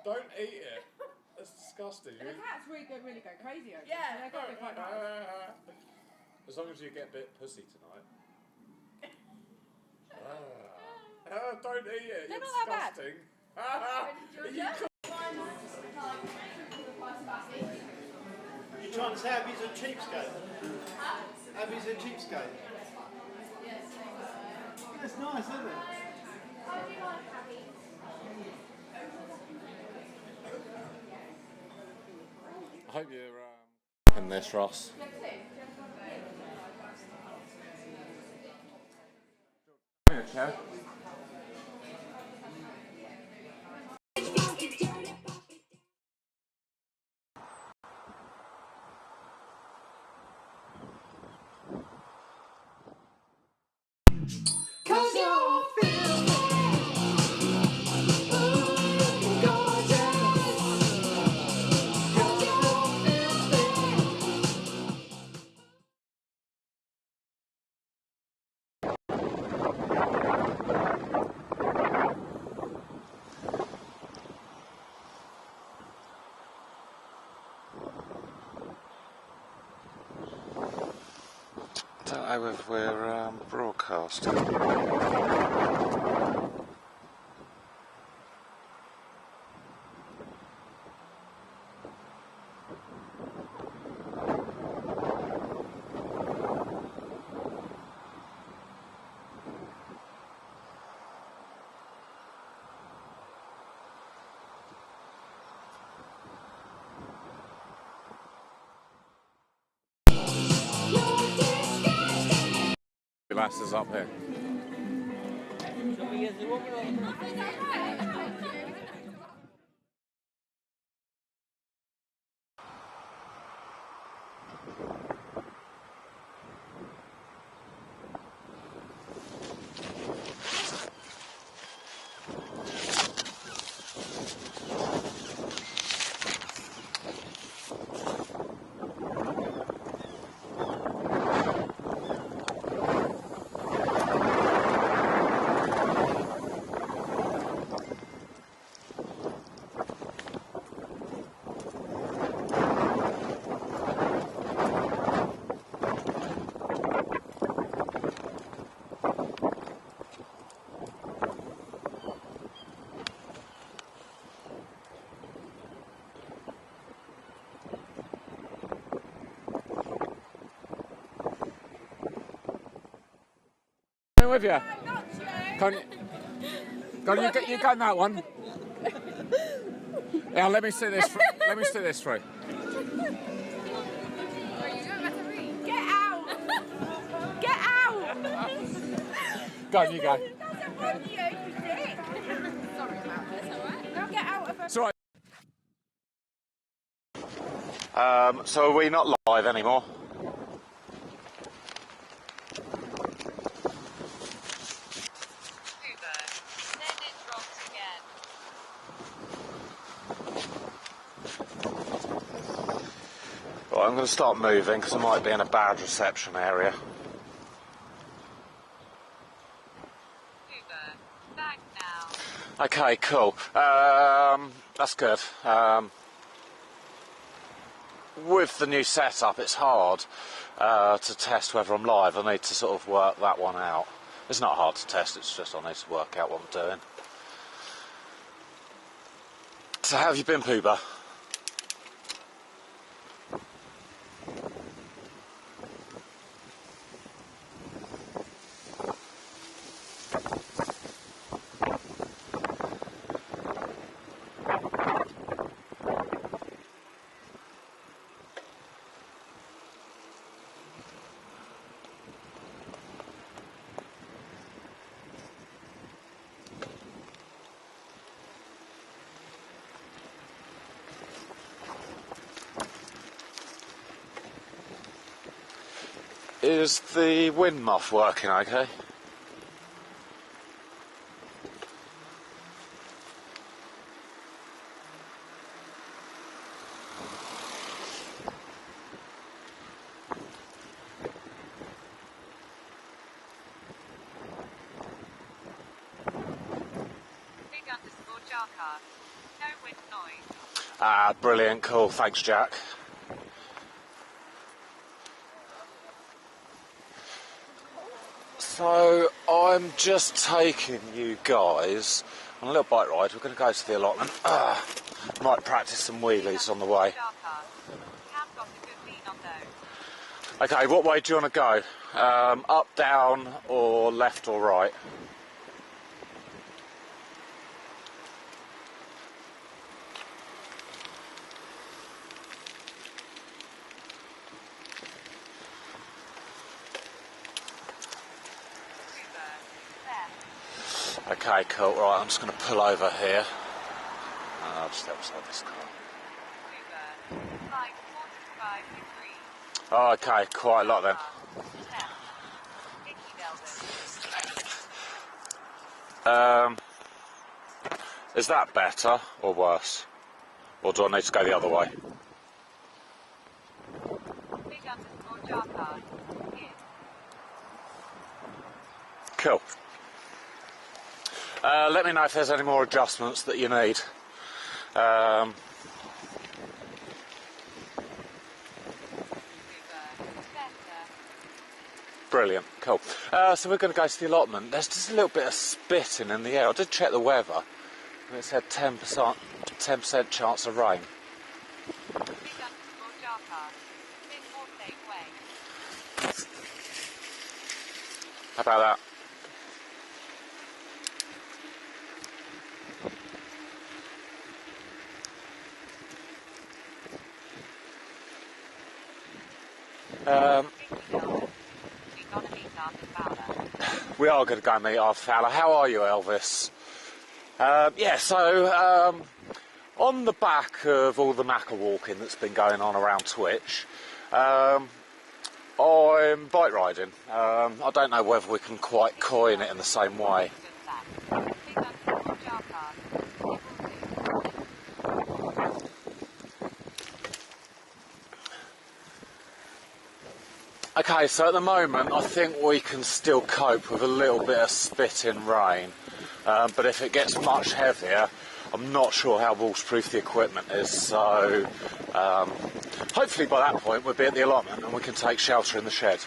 Don't eat it. That's disgusting. The cats really go crazy over it. Yeah. So they've got to be quite nice. As long as you get a bit pussy tonight. Don't eat it. They're You're not that disgusting. You trying to say Abby's a cheapskate? Abby's a cheapskate. That's nice, isn't it? I hope you're in this, Ross. Okay. I don't know if we're broadcasting. Lasses up here. With you. You got that one. Yeah, let me see this. Let me see this through. Get out! Get out! Go on, you go. Doesn't want you, you dick! Sorry about this, alright? Now get out of her. It's alright. So are we not live anymore? Right, I'm going to start moving because I might be in a bad reception area. Uber, back now. Okay, cool. That's good. With the new setup, it's hard to test whether I'm live. I need to sort of work that one out. It's not hard to test, it's just I need to work out what I'm doing. So how have you been, Pooba? Is the wind muff working okay? Big_Jarcast. no wind noise. Ah, brilliant, cool. Thanks, Jack. So, I'm just taking you guys on a little bike ride. We're going to go to the allotment. Might practice some wheelies on the way. Car park. Cam got a good lean on those. Okay, what way do you want to go? Up, down, or left or right? Okay, cool. Right, I'm just going to pull over here. I'll just outside this car. Like 45 degrees. Oh, okay, quite a lot then. Left. Icky Velvet. Is that better or worse? Or do I need to go the other way? Big underscore jar card. In. Cool. Let me know if there's any more adjustments that you need. Better. Brilliant, cool. So we're going to go to the allotment. There's just a little bit of spitting in the air. I did check the weather, and it said 10% chance of rain. Big underscore jar card. Big Mortlake way. How about that? We are going to go meet our fella. How are you, Elvis? On the back of all the macca walking that's been going on around Twitch, I'm bike riding. I don't know whether we can quite coin it in the same way. Okay, so at the moment I think we can still cope with a little bit of spitting rain, but if it gets much heavier, I'm not sure how waterproof the equipment is, so hopefully by that point we'll be at the allotment and we can take shelter in the shed.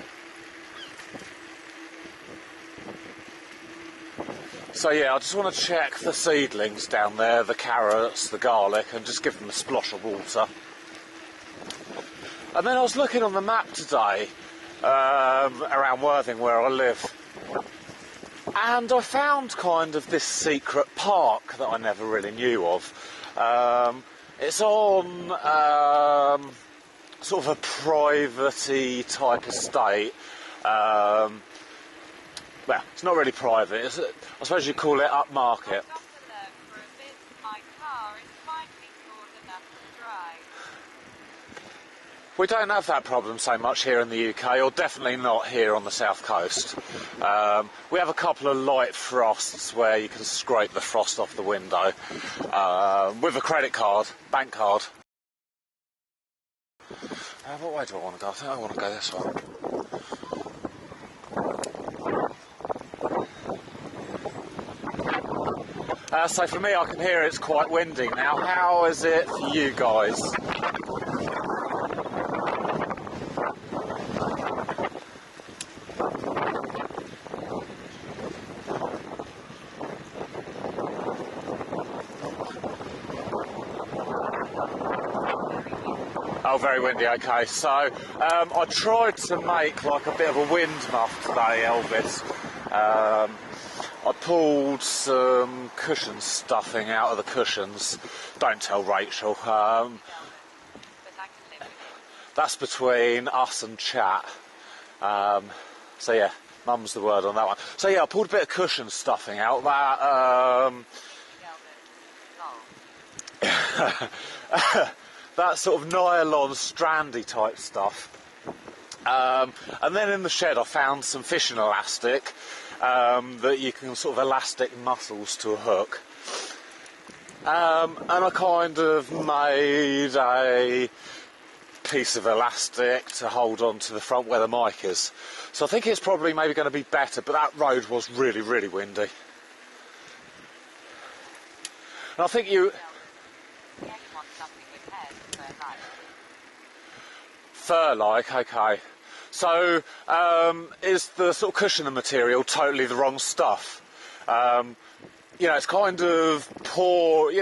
So yeah, I just want to check the seedlings down there, the carrots, the garlic, and just give them a splosh of water. And then I was looking on the map today, around Worthing where I live, and I found kind of this secret park that I never really knew of. It's on sort of a private-y type estate. Well, it's not really private, I suppose you'd call it upmarket. We don't have that problem so much here in the UK, or definitely not here on the south coast. We have a couple of light frosts where you can scrape the frost off the window with a credit card, bank card. What way do I want to go? I think I want to go this way. So for me, I can hear it's quite windy now. How is it for you guys? Oh, very windy, okay. So, I tried to make like a bit of a wind muff today, Elvis. I pulled some cushion stuffing out of the cushions. Don't tell Rachel. That's between us and chat. So yeah, mum's the word on that one. So yeah, I pulled a bit of cushion stuffing out. That sort of nylon strandy type stuff. And then in the shed I found some fishing elastic that you can sort of elastic muscles to a hook. And I kind of made a piece of elastic to hold on to the front where the mic is. So I think it's probably maybe going to be better, but that road was really, really windy. And I think nothing with hair to fur like. Fur-like, okay. So, is the sort of cushioning material totally the wrong stuff? You know, it's kind of porous,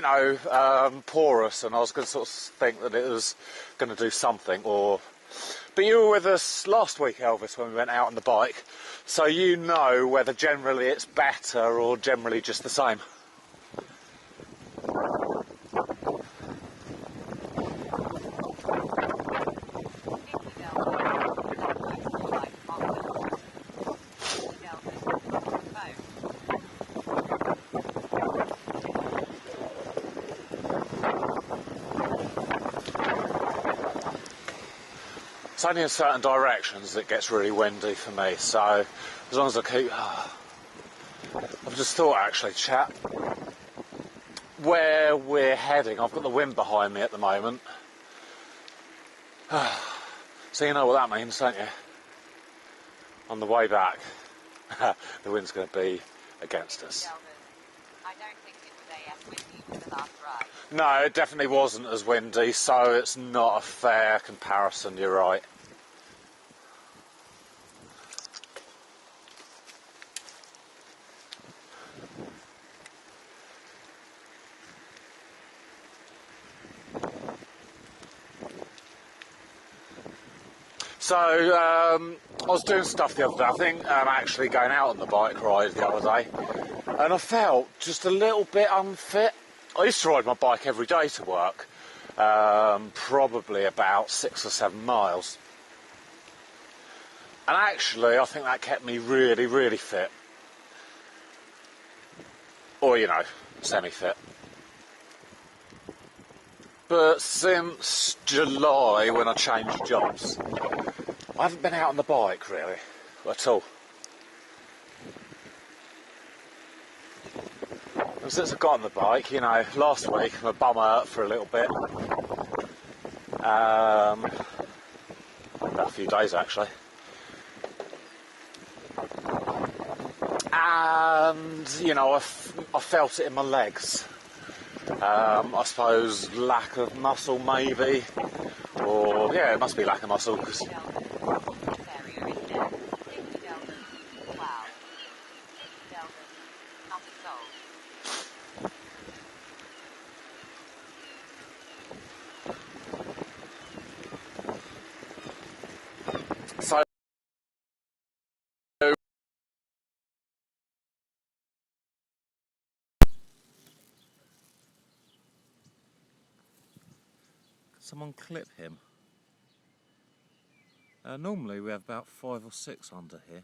and I was going to sort of think that it was going to do something, or... But you were with us last week, Elvis, when we went out on the bike, so you know whether generally it's better or generally just the same. It's only in certain directions that it gets really windy for me, so as long as I keep... I've just thought, actually, chap, where we're heading, I've got the wind behind me at the moment. So you know what that means, don't you? On the way back, the wind's going to be against us. I don't think it was AS windy for the last ride. No, it definitely wasn't as windy, so it's not a fair comparison, you're right. So, I was doing stuff the other day. I think I'm actually going out on the bike ride the other day, and I felt just a little bit unfit. I used to ride my bike every day to work, probably about 6 or 7 miles. And actually, I think that kept me really, really fit. Or, you know, semi-fit. But since July, when I changed jobs, I haven't been out on the bike, really, at all. And since I got on the bike, you know, last week, my bum hurt for a little bit. About a few days, actually. And, you know, I felt it in my legs. I suppose lack of muscle, maybe. Or, yeah, it must be lack of muscle, because... So, someone clip him. Normally we have about 5 or 6 under here.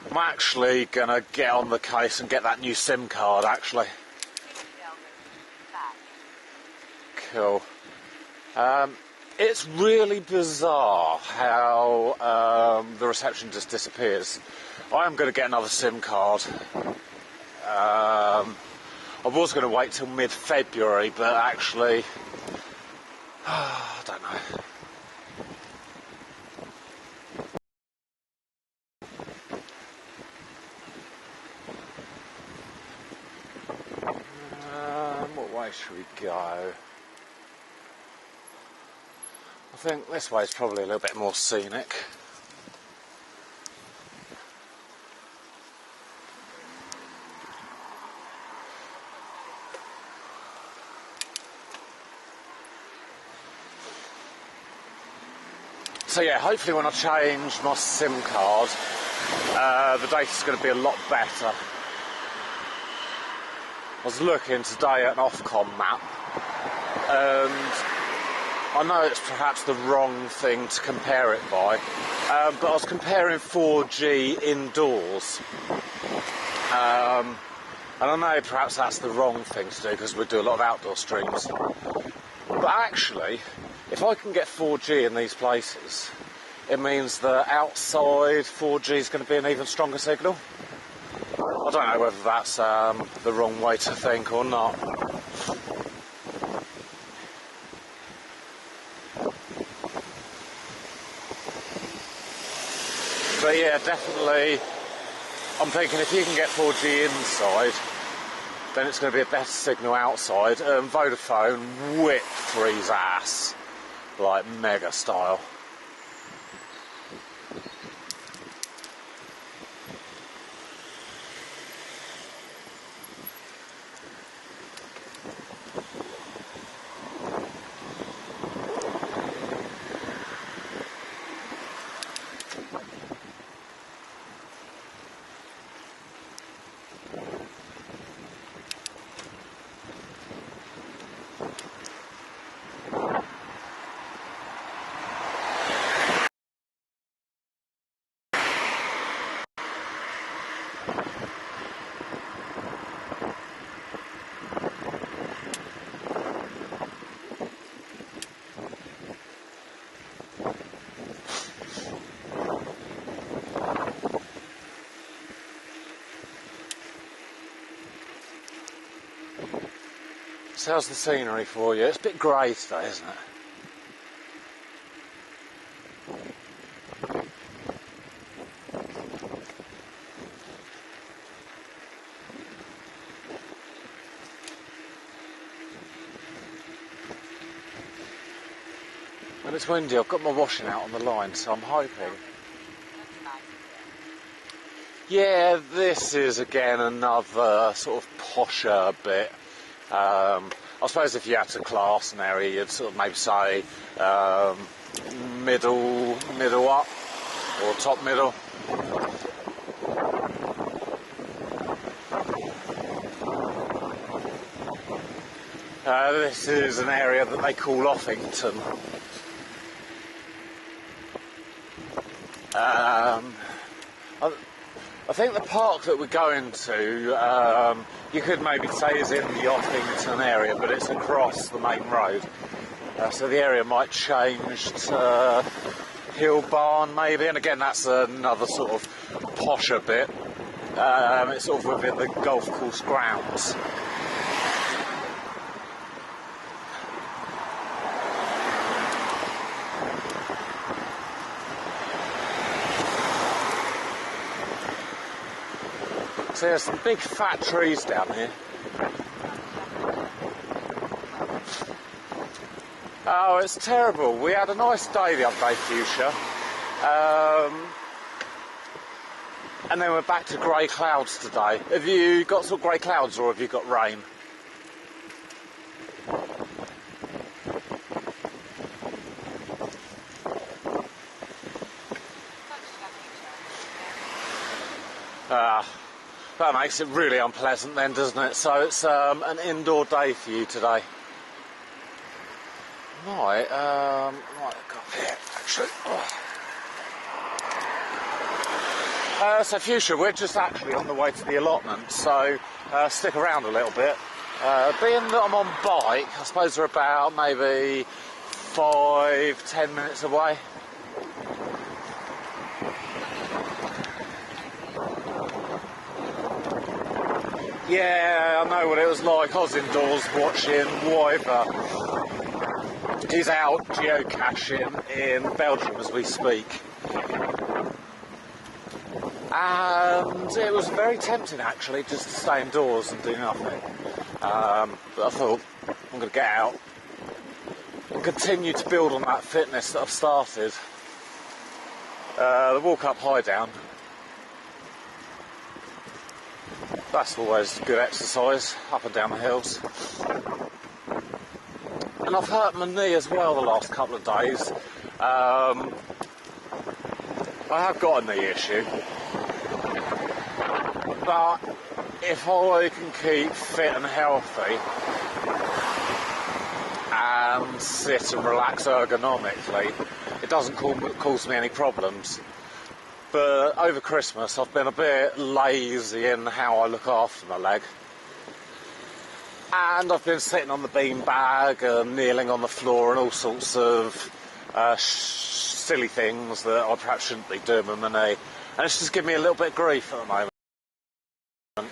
I'm actually gonna get on the case and get that new SIM card, actually. Cool. It's really bizarre how the reception just disappears. I am going to get another SIM card. I was going to wait till mid-February, but actually, I don't know. What way should we go? I think this way is probably a little bit more scenic. So yeah, hopefully when I change my SIM card, the data's going to be a lot better. I was looking today at an Ofcom map, and I know it's perhaps the wrong thing to compare it by, but I was comparing 4G indoors. And I know perhaps that's the wrong thing to do because we do a lot of outdoor streams. But actually, if I can get 4G in these places, it means that outside 4G is going to be an even stronger signal. I don't know whether that's the wrong way to think or not. But yeah, definitely, I'm thinking if you can get 4G inside, then it's going to be a better signal outside. Vodafone whipped 3's ass, like mega style. So how's the scenery for you? It's a bit grey today, isn't it? When it's windy, I've got my washing out on the line, so I'm hoping. Yeah, this is again another sort of posher bit. I suppose if you had to class an area, you'd sort of maybe say middle up, or top middle. This is an area that they call Offington. I think the park that we're going to, you could maybe say is in the Offington area, but it's across the main road. So the area might change to Hill Barn maybe, and again that's another sort of posher bit. It's sort of within the golf course grounds. So there's some big fat trees down here. Oh, it's terrible. We had a nice day the other day, Fuchsia. And then we're back to grey clouds today. Have you got some grey clouds or have you got rain? That makes it really unpleasant then, doesn't it? So it's an indoor day for you today. Right, go up here, actually. So Fuchsia, we're just actually on the way to the allotment, so stick around a little bit. Being that I'm on bike, I suppose we're about maybe 5-10 minutes away. Yeah, I know what it was like. I was indoors watching YFK. He's out geocaching in Belgium as we speak. And it was very tempting actually just to stay indoors and do nothing. But I thought, I'm going to get out and continue to build on that fitness that I've started. The walk up, high down. That's always good exercise, up and down the hills. And I've hurt my knee as well the last couple of days. I have got a knee issue. But if I can keep fit and healthy and sit and relax ergonomically, it doesn't cause me any problems. But over Christmas I've been a bit lazy in how I look after my leg. And I've been sitting on the beanbag and kneeling on the floor and all sorts of silly things that I perhaps shouldn't be doing with my knee. And it's just giving me a little bit of grief at the moment. And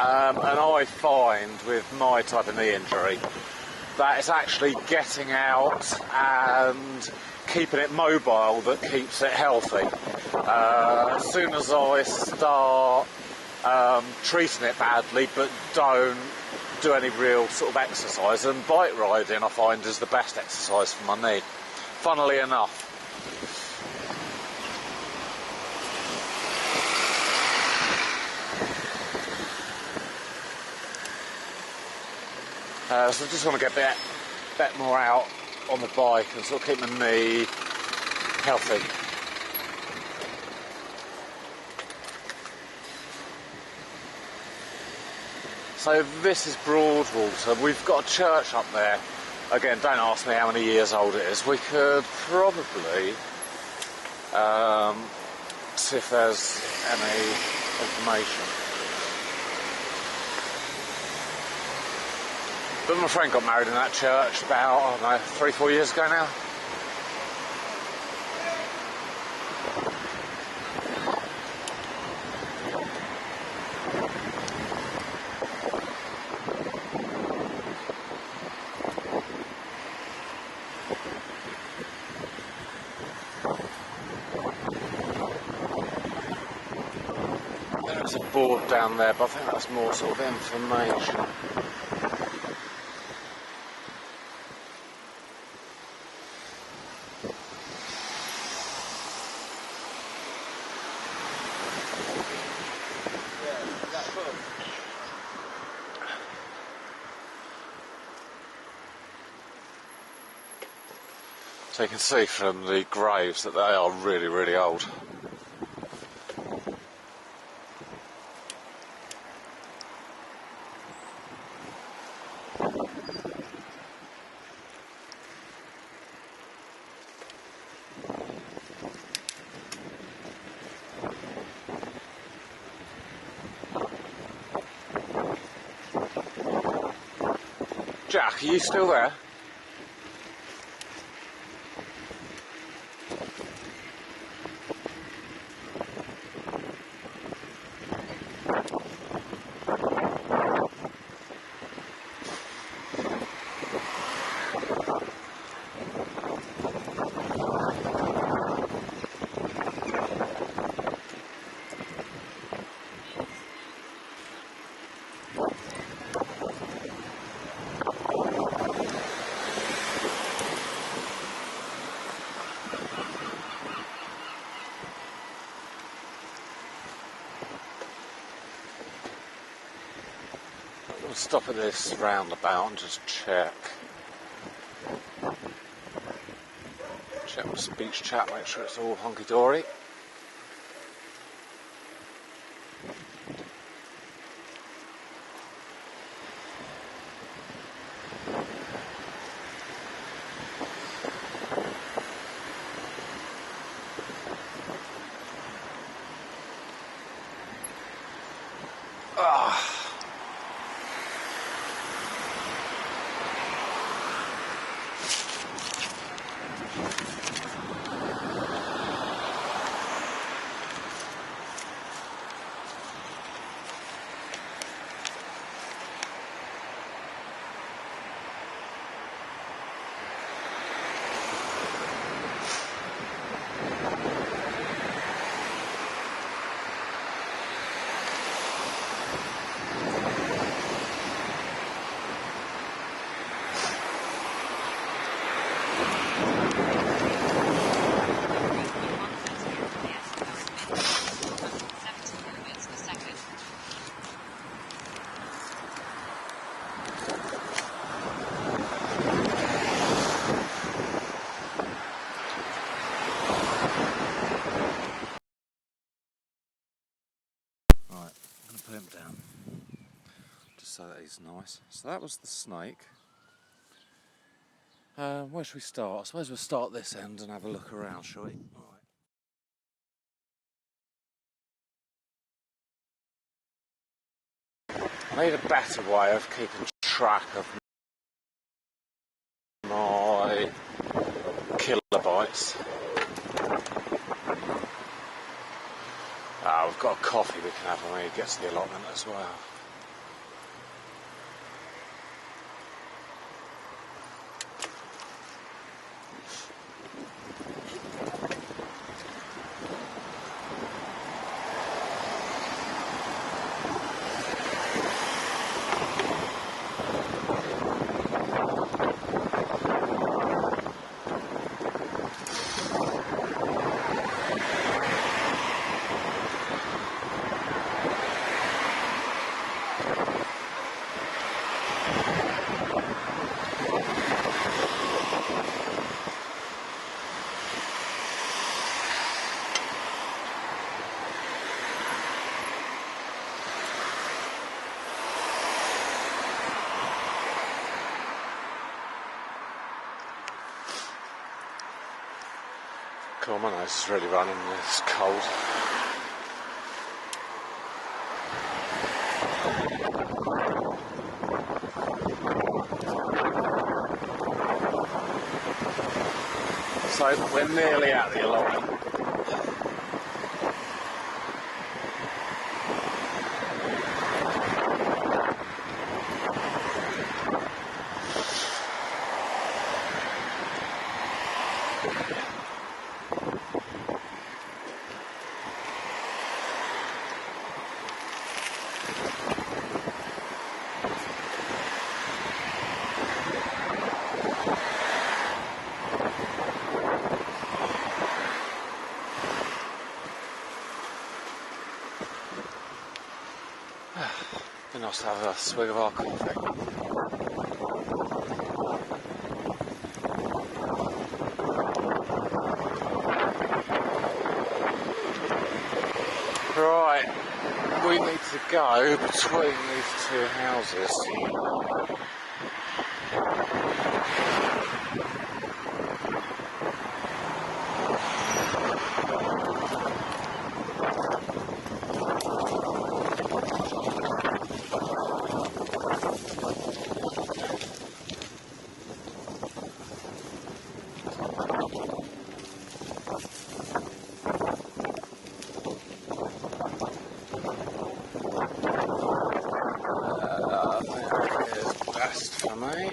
I find with my type of knee injury that it's actually getting out and keeping it mobile that keeps it healthy. As soon as I start treating it badly but don't do any real sort of exercise, and bike riding I find is the best exercise for my knee, funnily enough. So I just want to get a bit more out on the bike and sort of keep my knee healthy. So this is Broadwater. We've got a church up there. Again, don't ask me how many years old it is. We could probably see if there's any information. But my friend got married in that church about, I don't know, 3-4 years ago now. There's a board down there, but I think that's more sort of information. So you can see from the graves that they are really, really old. Jack, are you still there? We'll stop at this roundabout and just check. Check the speech chat, make sure it's all hunky-dory. Put him down, just so that he's nice. So that was the snake. Where should we start? I suppose we'll start this end and have a look around, shall we? Alright. I need a better way of keeping track of my kilobytes. We've got a coffee we can have when we get to the allotment as well. Cool, my nose is really running, it's cold. So we're nearly at the allotment. Be nice to have a swig of our coffee. Right, we need to go between these two houses. Best for me.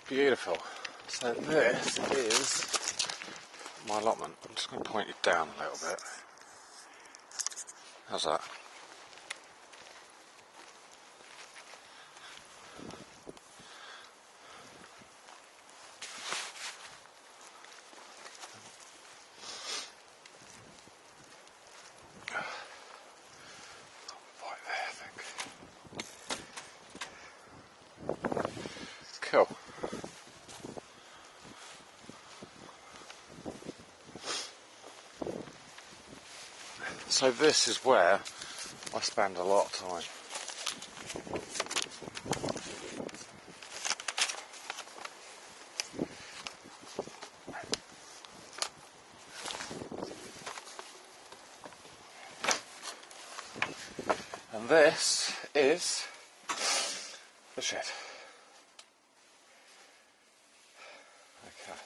Beautiful. So this is my allotment. I'm just going to point it down a little bit. How's that? Right there, I think. Cool. So this is where I spend a lot of time. And this is the shed. Okay.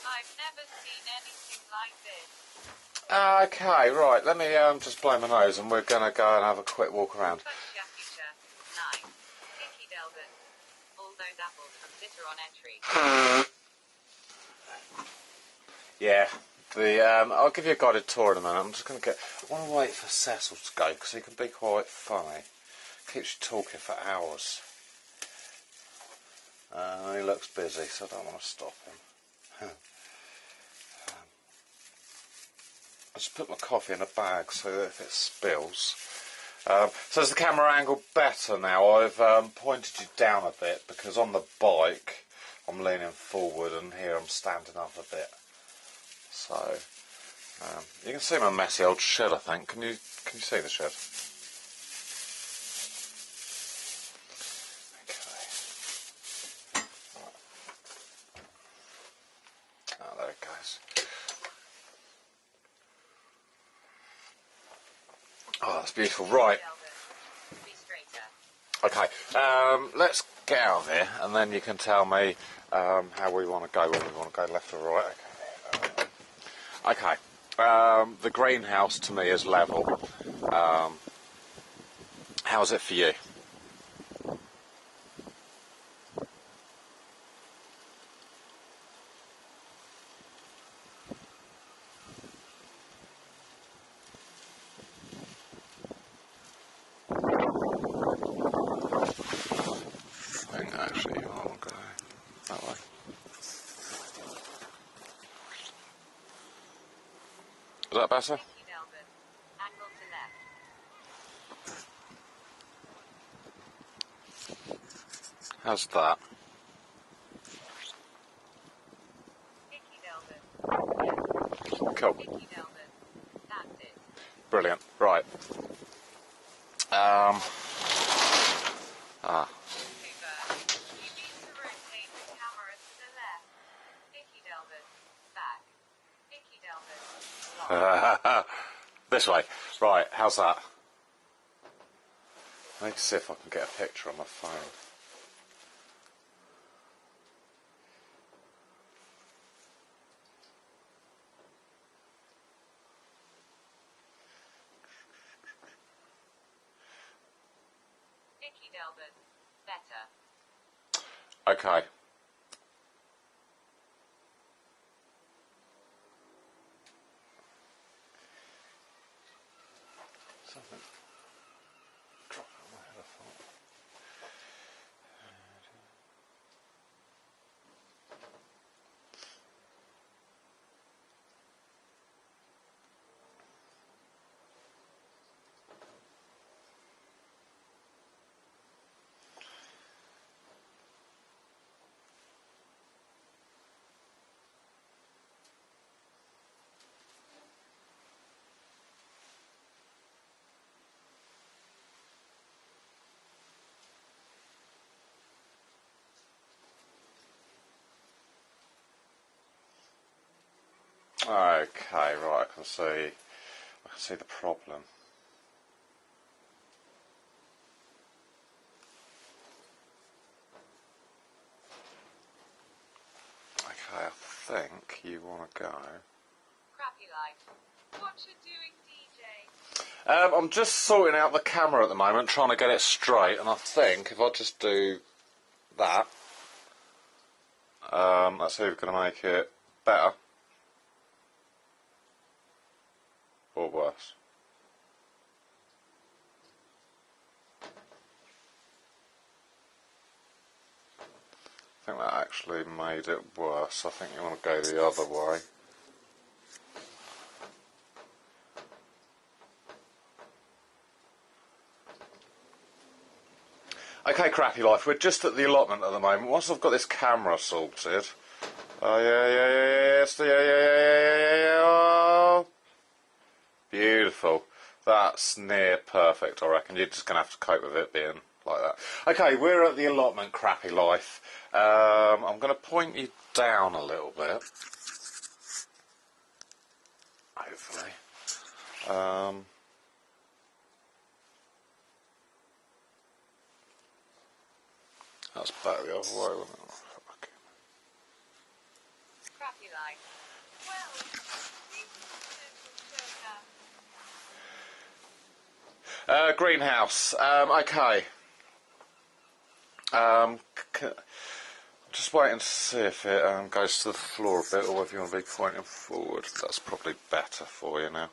I've never seen anything like this. Okay, right, let me just blow my nose and we're going to go and have a quick walk around. Nice. Vicky Delvin. All those apples come bitter on entry. Yeah, I'll give you a guided tour in a minute. I'm just going to I want to wait for Cecil to go because he can be quite funny. Keeps you talking for hours. He looks busy, so I don't want to stop him. I just put my coffee in a bag so that if it spills. So is the camera angle better now? I've pointed you down a bit because on the bike I'm leaning forward and here I'm standing up a bit. So you can see my messy old shed, I think. Can you see the shed? Okay. Oh, there it goes. Oh, that's beautiful. Right. Be straighter. Okay, let's get out of here, and then you can tell me how we want to go, whether we want to go left or right. Okay, the greenhouse to me is level. How's it for you? I think actually you want to go that way. Is that better? Vicky Delvin. Angle to left. How's that? Vicky Delvin. Cool. Vicky Delvin. That's it. Brilliant. Right. Super. You need to rotate the camera to the left. Vicky Delvin. Back. Vicky Delvin. This way. Right, how's that? Let's see if I can get a picture on my phone. Vicky Delvin. Better. Okay. Something dropped out of my head, I thought. Okay, right, I can see the problem. Okay, I think you want to go. Crappy light. What you doing, DJ? I'm just sorting out the camera at the moment, trying to get it straight, and I think if I just do that, that's either going to make it better or worse. I think that actually made it worse. I think you want to go the other way. Okay, Crappy Life, we're just at the allotment at the moment. Once I've got this camera sorted... Oh, yeah. Beautiful. That's near perfect, I reckon. You're just going to have to cope with it being like that. Okay, we're at the allotment, Crappy Life. I'm going to point you down a little bit. Hopefully. That's back the other way, wasn't it? Crappy light. Well, Greenhouse. Okay. Just waiting to see if it goes to the floor a bit, or if you want to be pointing forward. That's probably better for you now.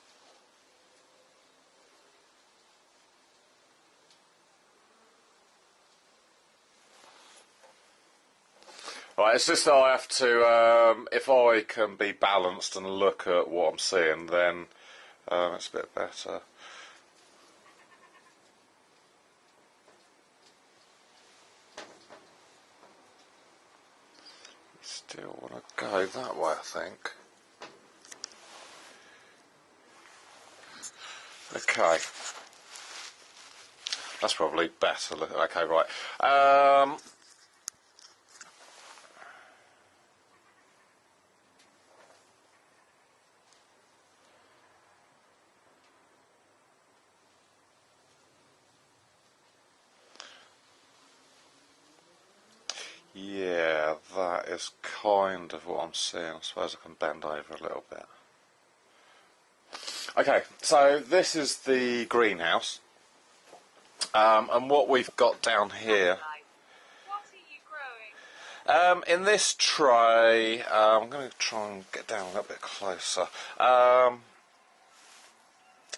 Right, it's just that I have to, if I can be balanced and look at what I'm seeing, then it's a bit better. Still want to go that way, I think. Okay. That's probably better. Okay, right. Yeah, that is kind of what I'm seeing. I suppose I can bend over a little bit. Okay, so this is the greenhouse. And what we've got down here... What are you growing? in this tray, I'm going to try and get down a little bit closer.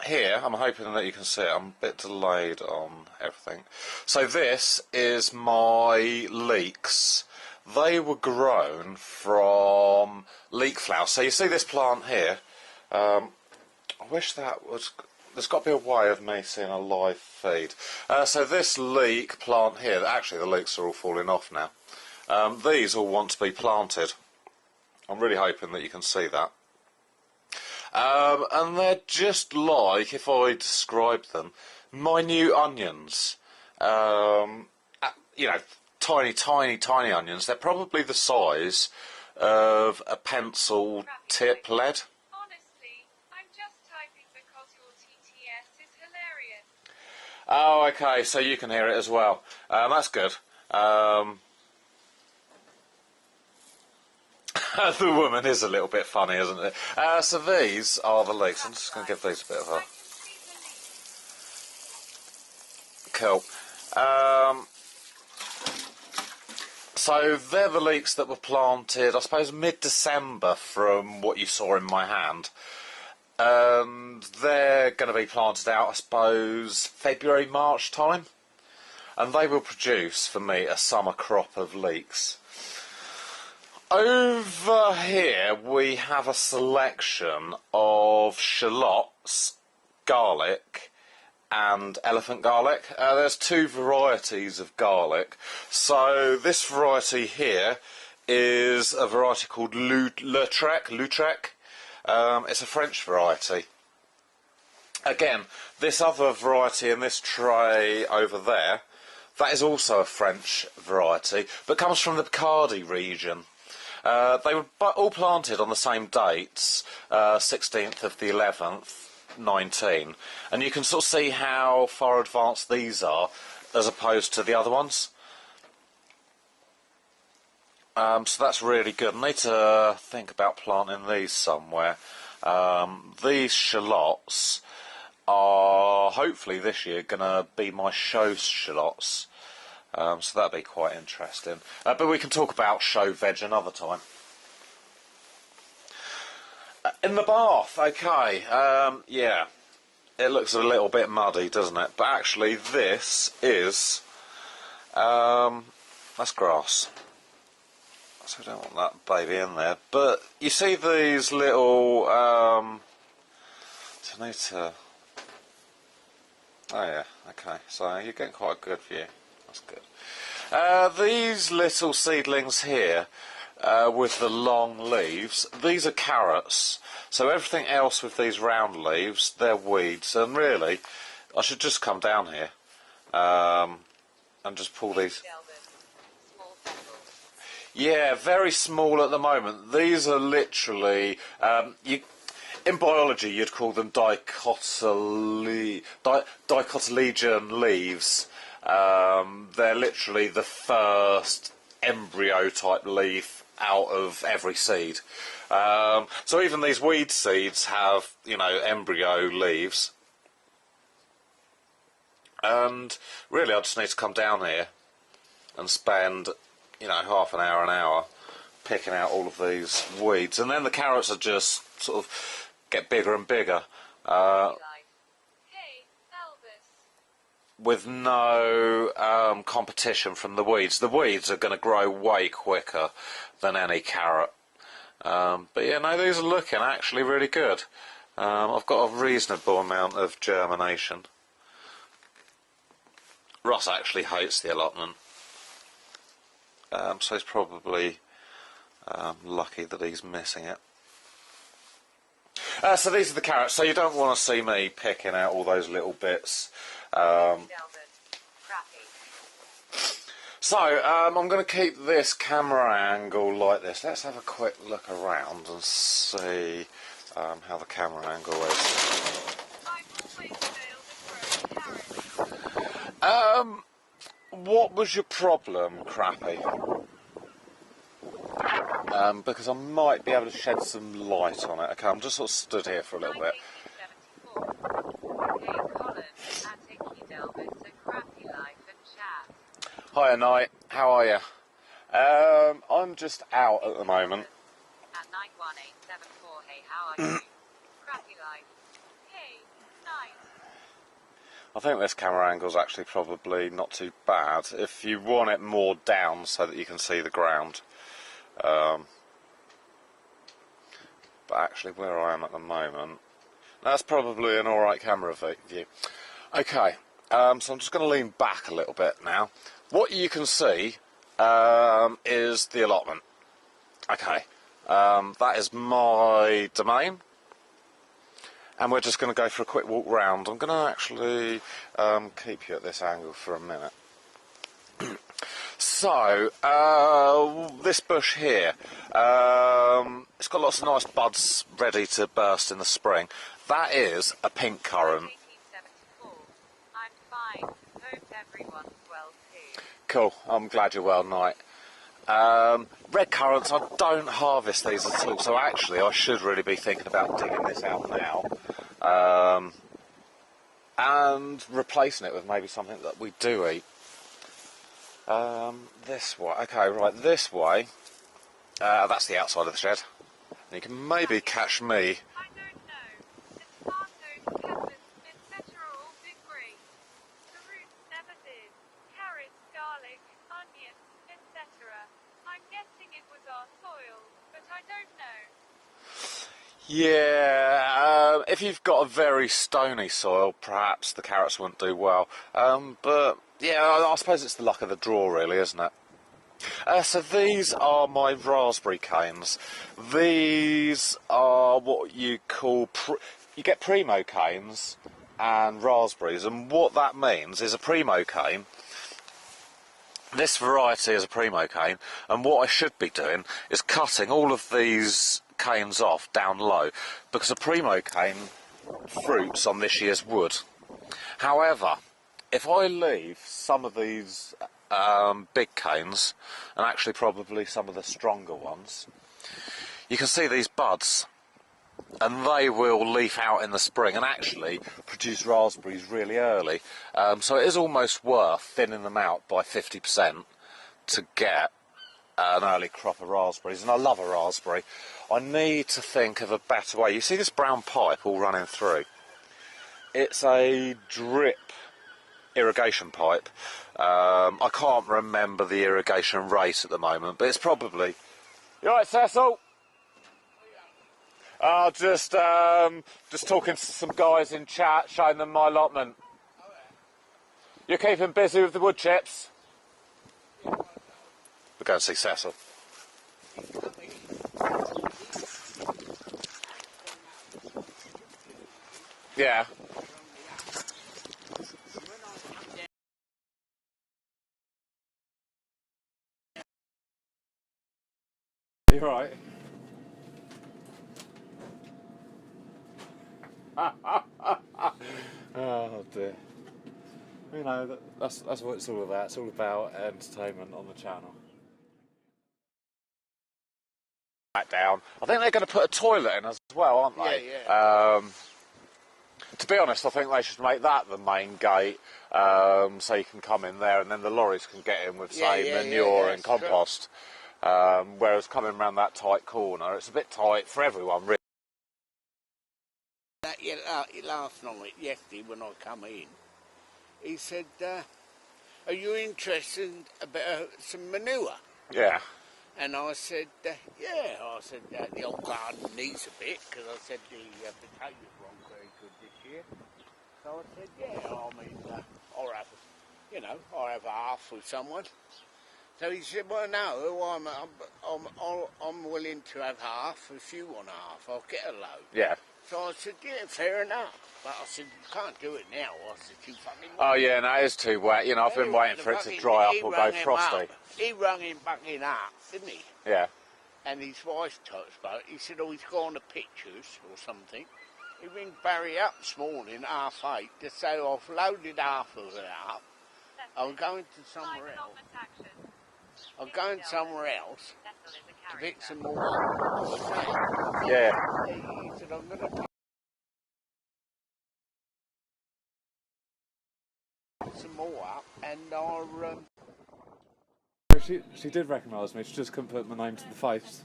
Here, I'm hoping that you can see it. I'm a bit delayed on everything. So this is my leeks. They were grown from leek flowers. So you see this plant here. I wish that was... There's got to be a way of me seeing a live feed. So this leek plant here, actually the leeks are all falling off now. These all want to be planted. I'm really hoping that you can see that. And they're just like, if I describe them, minute onions. You know, tiny, tiny, tiny onions. They're probably the size of a pencil tip lead. Honestly, I'm just typing because your TTS is hilarious. Oh, okay, so you can hear it as well. That's good. The woman is a little bit funny, isn't it? So these are the leeks. I'm just going to give these a bit of I a... can see the Cool. leaf. So they're the leeks that were planted, I suppose, mid-December from what you saw in my hand. And they're going to be planted out, I suppose, February, March time. And they will produce, for me, a summer crop of leeks. Over here we have a selection of shallots, garlic and elephant garlic. There's two varieties of garlic. So this variety here is a variety called Lautrec. It's a French variety. Again, this other variety in this tray over there, that is also a French variety, but comes from the Picardy region. They were all planted on the same dates, 16th of the 11th, 19, and you can sort of see how far advanced these are as opposed to the other ones. So that's really good. I need to think about planting these somewhere. These shallots are hopefully this year going to be my show shallots. So that'll be quite interesting. But we can talk about show veg another time. In the bath, okay. Yeah, it looks a little bit muddy, doesn't it? But actually this is... that's grass. So I don't want that baby in there. But you see these little... I need to... Oh yeah, okay. So you're getting quite a good view. That's good. These little seedlings here, with the long leaves, these are carrots. So everything else with these round leaves, they're weeds. And really, I should just come down here and just pull these. Yeah, very small at the moment. These are literally, in biology you'd call them dicotyledon leaves. They're literally the first embryo type leaf out of every seed. So even these weed seeds have, you know, embryo leaves. And really I just need to come down here and spend, you know, half an hour picking out all of these weeds. And then the carrots are just sort of get bigger and bigger. With no competition from the weeds. The weeds are going to grow way quicker than any carrot. But yeah, no, these are looking actually really good. I've got a reasonable amount of germination. Ross actually hates the allotment. So he's probably lucky that he's missing it. So these are the carrots. So you don't want to see me picking out all those little bits. Delbert. Crappy. So I'm going to keep this camera angle like this. Let's have a quick look around and see how the camera angle is. I've always failed at growing carrots. What was your problem, Crappy? Because I might be able to shed some light on it. Okay, I'm just sort of stood here for a little bit. 1974. Okay, Colin. At Icky Delbert. So crappy life and chat. Hiya, Knight. How are you? I'm just out at the moment. At 91874. Hey, how are you? Crappy life. Hey, nice. I think this camera angle's actually probably not too bad. If you want it more down so that you can see the ground. But actually where I am at the moment, that's probably an alright camera view. Okay, so I'm just going to lean back a little bit now. What you can see is the allotment. Okay, that is my domain. And we're just going to go for a quick walk round. I'm going to actually keep you at this angle for a minute. So, this bush here, it's got lots of nice buds ready to burst in the spring. That is a pink currant. 1874. I'm fine. Hope everyone's well too. Cool, I'm glad you're well, Knight. Red currants, I don't harvest these at all, so actually I should really be thinking about digging this out now. And replacing it with maybe something that we do eat. This way, okay, right, this way, that's the outside of the shed. And you can maybe catch me. I don't know. The tomatoes, peppers, etc. are all doing great. The roots never did. Carrots, garlic, onions, etc. I'm guessing it was our soil, but I don't know. Yeah, if you've got a very stony soil, perhaps the carrots wouldn't do well. But yeah, I suppose it's the luck of the draw, really, isn't it? So these are my raspberry canes. These are what you call, you get primo canes and raspberries, and what that means is a primo cane. This variety is a primo cane, and what I should be doing is cutting all of these canes off down low, because a primo cane fruits on this year's wood. However, if I leave some of these big canes, and actually probably some of the stronger ones, you can see these buds, and they will leaf out in the spring and actually produce raspberries really early. So it is almost worth thinning them out by 50% to get an early crop of raspberries, and I love a raspberry. I need to think of a better way. You see this brown pipe all running through? It's a drip irrigation pipe. I can't remember the irrigation rate at the moment, but it's probably... You alright, Cecil? Just talking to some guys in chat, showing them my allotment. You're keeping busy with the wood chips? We'll go and see Cecil. Yeah. You're right. Oh dear. You know, that's what it's all about. It's all about entertainment on the channel. Back down. I think they're going to put a toilet in as well, aren't they? Yeah, yeah. To be honest, I think they should make that the main gate, so you can come in there and then the lorries can get in with, say, manure and compost. Whereas coming around that tight corner, it's a bit tight for everyone, really. Last night, yesterday, when I come in, he said, are you interested in a bit of some manure? Yeah. And I said, yeah. I said, the old garden needs a bit, because I said the potatoes weren't very good this year. So I said, yeah, I mean, I'll have a half with someone. So he said, well, no, I'm willing to have half. If you want half, I'll get a load. Yeah. So I said, yeah, fair enough. But I said, you can't do it now. I said, you fucking... Oh yeah, no, it is too wet. You know, I've been Anyway, waiting for it to dry up or go frosty. He rung him fucking up, didn't he? Yeah. And his wife touched about it. He said, oh, he's gone to pictures or something. He rang Barry up this morning, 8:30, to say, I've loaded half of it up. I'm going to somewhere else. I'm going somewhere else to pick some more up. Yeah. He said, I'm going to pick some more up and I'll... She did recognise me, she just couldn't put my name to the face.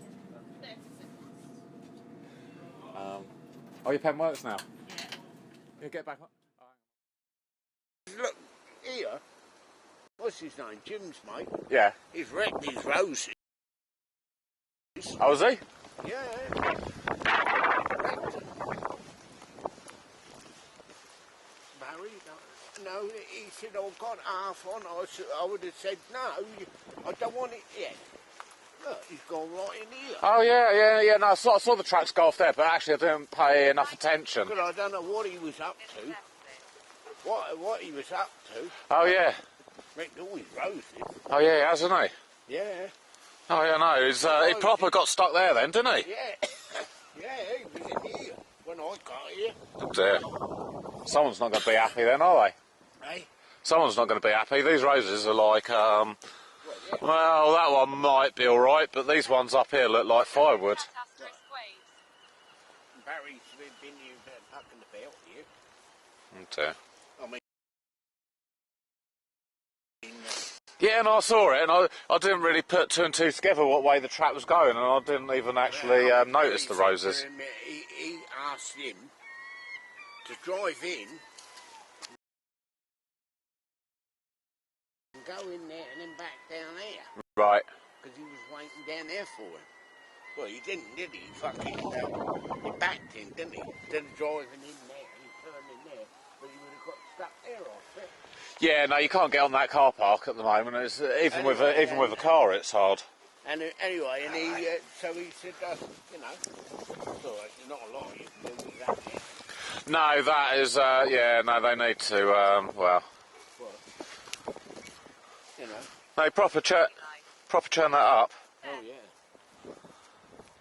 Oh, your pen works now? Yeah. You get back on? Look, here, what's his name? Jim's mate. Yeah. He's wrecked his roses. Oh, was he? Yeah. Barry, no, he said, I've got half on. I would have said, no, I don't want it yet. Look, he's gone right in here. Oh, yeah. No, I saw the tracks go off there, but actually I didn't pay enough attention. But I don't know what he was up to. What he was up to. Oh, yeah. Wrecked all his roses. Oh, yeah, he has, hasn't he? Yeah. Oh, yeah, no, he proper got stuck there then, didn't he? Yeah. Yeah, he was in here when I got here. Oh, dear. Someone's not going to be happy then, are they? Hey? Someone's not going to be happy. These roses are like, well, that one might be alright, but these ones up here look like firewood. Barry's been here fucking about here. Oh, dear. I mean... Yeah, and I saw it, and I didn't really put two and two together what way the track was going, and I didn't even actually notice the roses. He asked him to drive in and go in there and then back down there. Right. Because he was waiting down there for him. Well, he didn't, did he? He fucking... he backed in, didn't he? Instead of driving in there, he turned in there, but he would have got stuck there, I think. Yeah, no, you can't get on that car park at the moment. It's, even with a car, it's hard. And anyway, and he so he said, you know, so there's not a lot you can do with that. No, that is, no, they need to, well, you know. they proper churn that up. Oh yeah.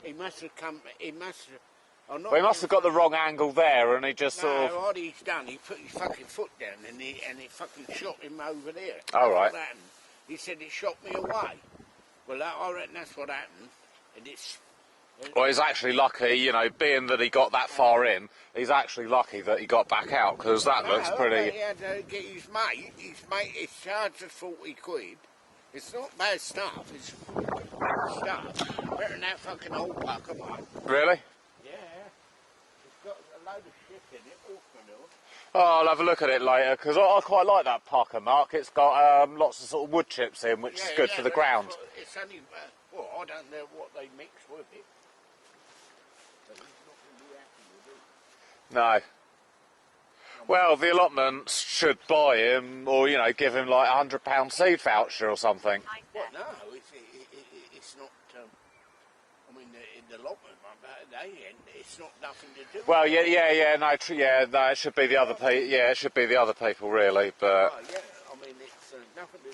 He must have come. He must have. Well, he must have got the wrong angle there, and he just sort of... what he's done, he put his fucking foot down, and he fucking shot him over there. All right. He said it shot me away. Well, I reckon that's what happened, and it's... Well, he's actually lucky, you know, being that he got that far in, he's actually lucky that he got back out, because that looks pretty... He had to get his mate, it's charged us 40 quid. It's not bad stuff, it's stuff. Better than that fucking old pucker, mate. Really? Yeah. It's got a load of shit in it, horse manure. Oh, I'll have a look at it later, because I quite like that Parker Mark. It's got lots of sort of wood chips in, which is good for the ground. It's only, well, I don't know what they mix with it. But he's not going to be happy with it. No. Well, the allotments should buy him, or, you know, give him like £100 seed voucher or something. Well, no, it's not, I mean, the allotment, it's not nothing to do with well, no, it should be the other people, it should be the other people, really, but... Oh, yeah, I mean, it's nothing to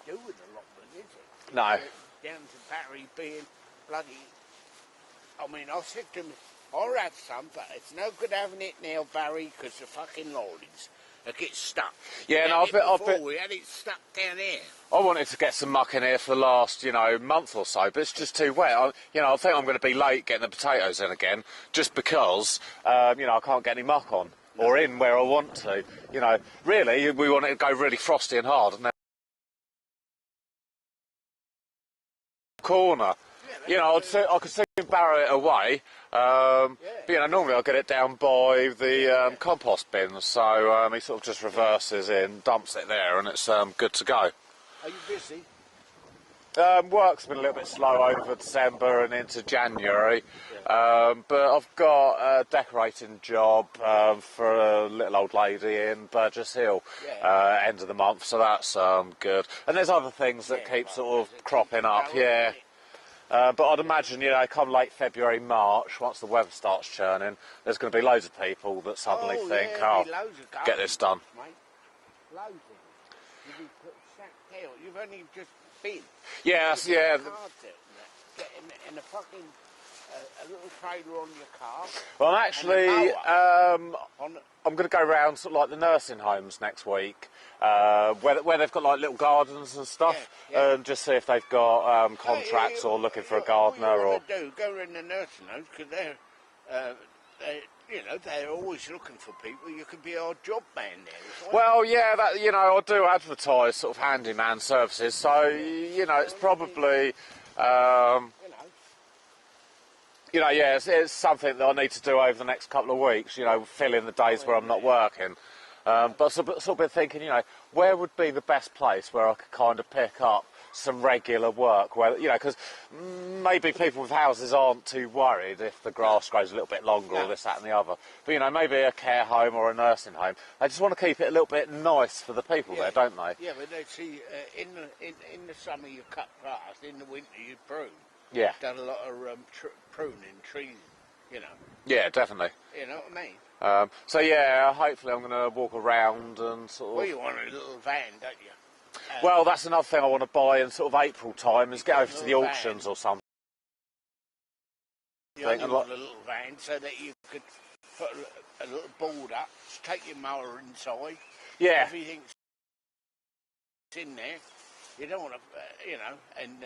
do with the allotment, is it? No. Down to Barry being bloody... I mean, I said to him, I'll have some, but it's no good having it now, Barry, because the fucking lorries get stuck. Yeah, no, we had it stuck down here. I wanted to get some muck in here for the last, you know, month or so, but it's just too wet. I think I'm going to be late getting the potatoes in again, just because, I can't get any muck on, or in where I want to. You know, really, we want it to go really frosty and hard, and then... corner. I could see him barrow it away, but, normally I'll get it down by the compost bin, so he sort of just reverses in, dumps it there, and it's good to go. Are you busy? Work's been a little bit slow over December and into January, but I've got a decorating job for a little old lady in Burgess Hill, end of the month, so that's good. And there's other things that keep sort of cropping up, But I'd imagine, you know, come late February, March, once the weather starts churning, there's going to be loads of people that suddenly think, yeah, oh, be loads of get this done. mate. Loads of them. You'll be put sacked out. You've only just been. Yeah, that's, yeah. Cards out and that. Get in a fucking a little trailer on your car. Well, actually, On I'm going to go round sort of like the nursing homes next week, where they've got like little gardens and stuff, Yeah. and just see if they've got contracts or looking for a gardener all you or. want to do, go in the nursing homes because they're always looking for people. You could be our job man there as well. Well, yeah, that, you know, I do advertise sort of handyman services, so you know, it's probably. You know, yeah, it's something that I need to do over the next couple of weeks, you know, fill in the days where I'm not working. But sort of been thinking, you know, where would be the best place where I could kind of pick up some regular work, where, you know, because maybe people with houses aren't too worried if the grass grows a little bit longer or this, that and the other. But, you know, maybe a care home or a nursing home, they just want to keep it a little bit nice for the people there, don't they? Yeah, but they see, in the summer you cut grass, in the winter you prune. Yeah. Done a lot of pruning trees, you know. Yeah, definitely. You know what I mean? So, yeah, hopefully I'm going to walk around and sort of... Well, you want a little van, don't you? Well, that's another thing I want to buy in sort of April time, is get over to the Little auctions or something. You only want a little van so that you could put a little board up, take your mower inside. Yeah. Everything's in there. You don't want to, you know, and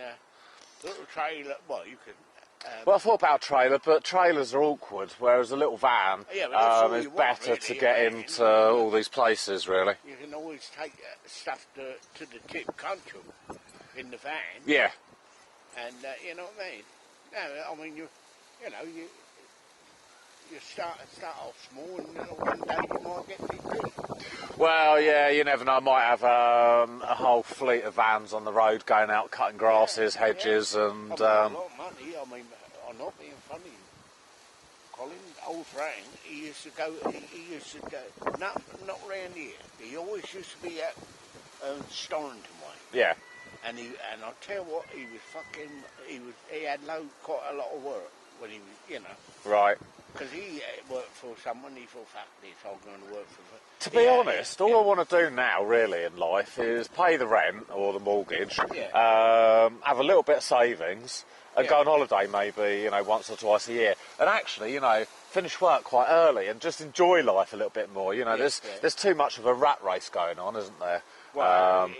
little trailer, well, you could... Well, I thought about a trailer, but trailers are awkward, whereas a little van Yeah, but that's all is you want, better really, to a get van, into all these places, really. You can always take stuff to the tip, can't you, in the van? Yeah. And you know what I mean? No, I mean, you start off small, and one day you might get big. Well, yeah, you never know. I might have a whole fleet of vans on the road going out cutting grasses, hedges, and... I mean, a lot of money. I mean, I'm not being funny. Colin, old Frank, he used to go, not round here. He always used to be at Storrington way. Yeah. And I'll tell you what, he had quite a lot of work when he was, you know. Right. Because he worked for someone, he thought, fuck this, I'm going to work for... To be honest, all I want to do now, really, in life is pay the rent or the mortgage, have a little bit of savings, and go on holiday maybe, you know, once or twice a year. And actually, you know, finish work quite early and just enjoy life a little bit more. You know, there's too much of a rat race going on, isn't there? Well,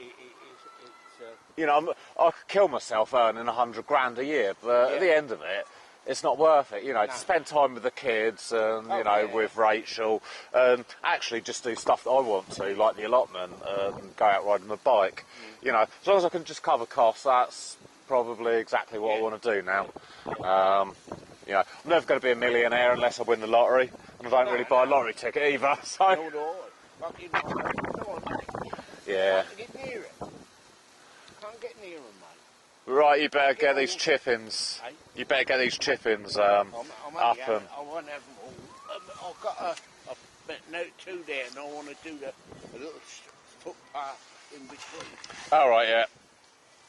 you know, I could kill myself earning 100 grand a year, but at the end of it, it's not worth it, you know, to spend time with the kids and, you know, with Rachel, and actually just do stuff that I want to, like the allotment, and go out riding my bike. You know, as long as I can just cover costs, that's probably exactly what I want to do now. You know, I'm never going to be a millionaire unless I win the lottery, and I don't really buy a lottery ticket either, so... Yeah. Get near it. Can't get near them, mate. Right, you better get these chip-ins. You better get these chip-ins up and... I won't have them all. I've got a note 2 there, and I want to do a little footpath in between. All right, yeah.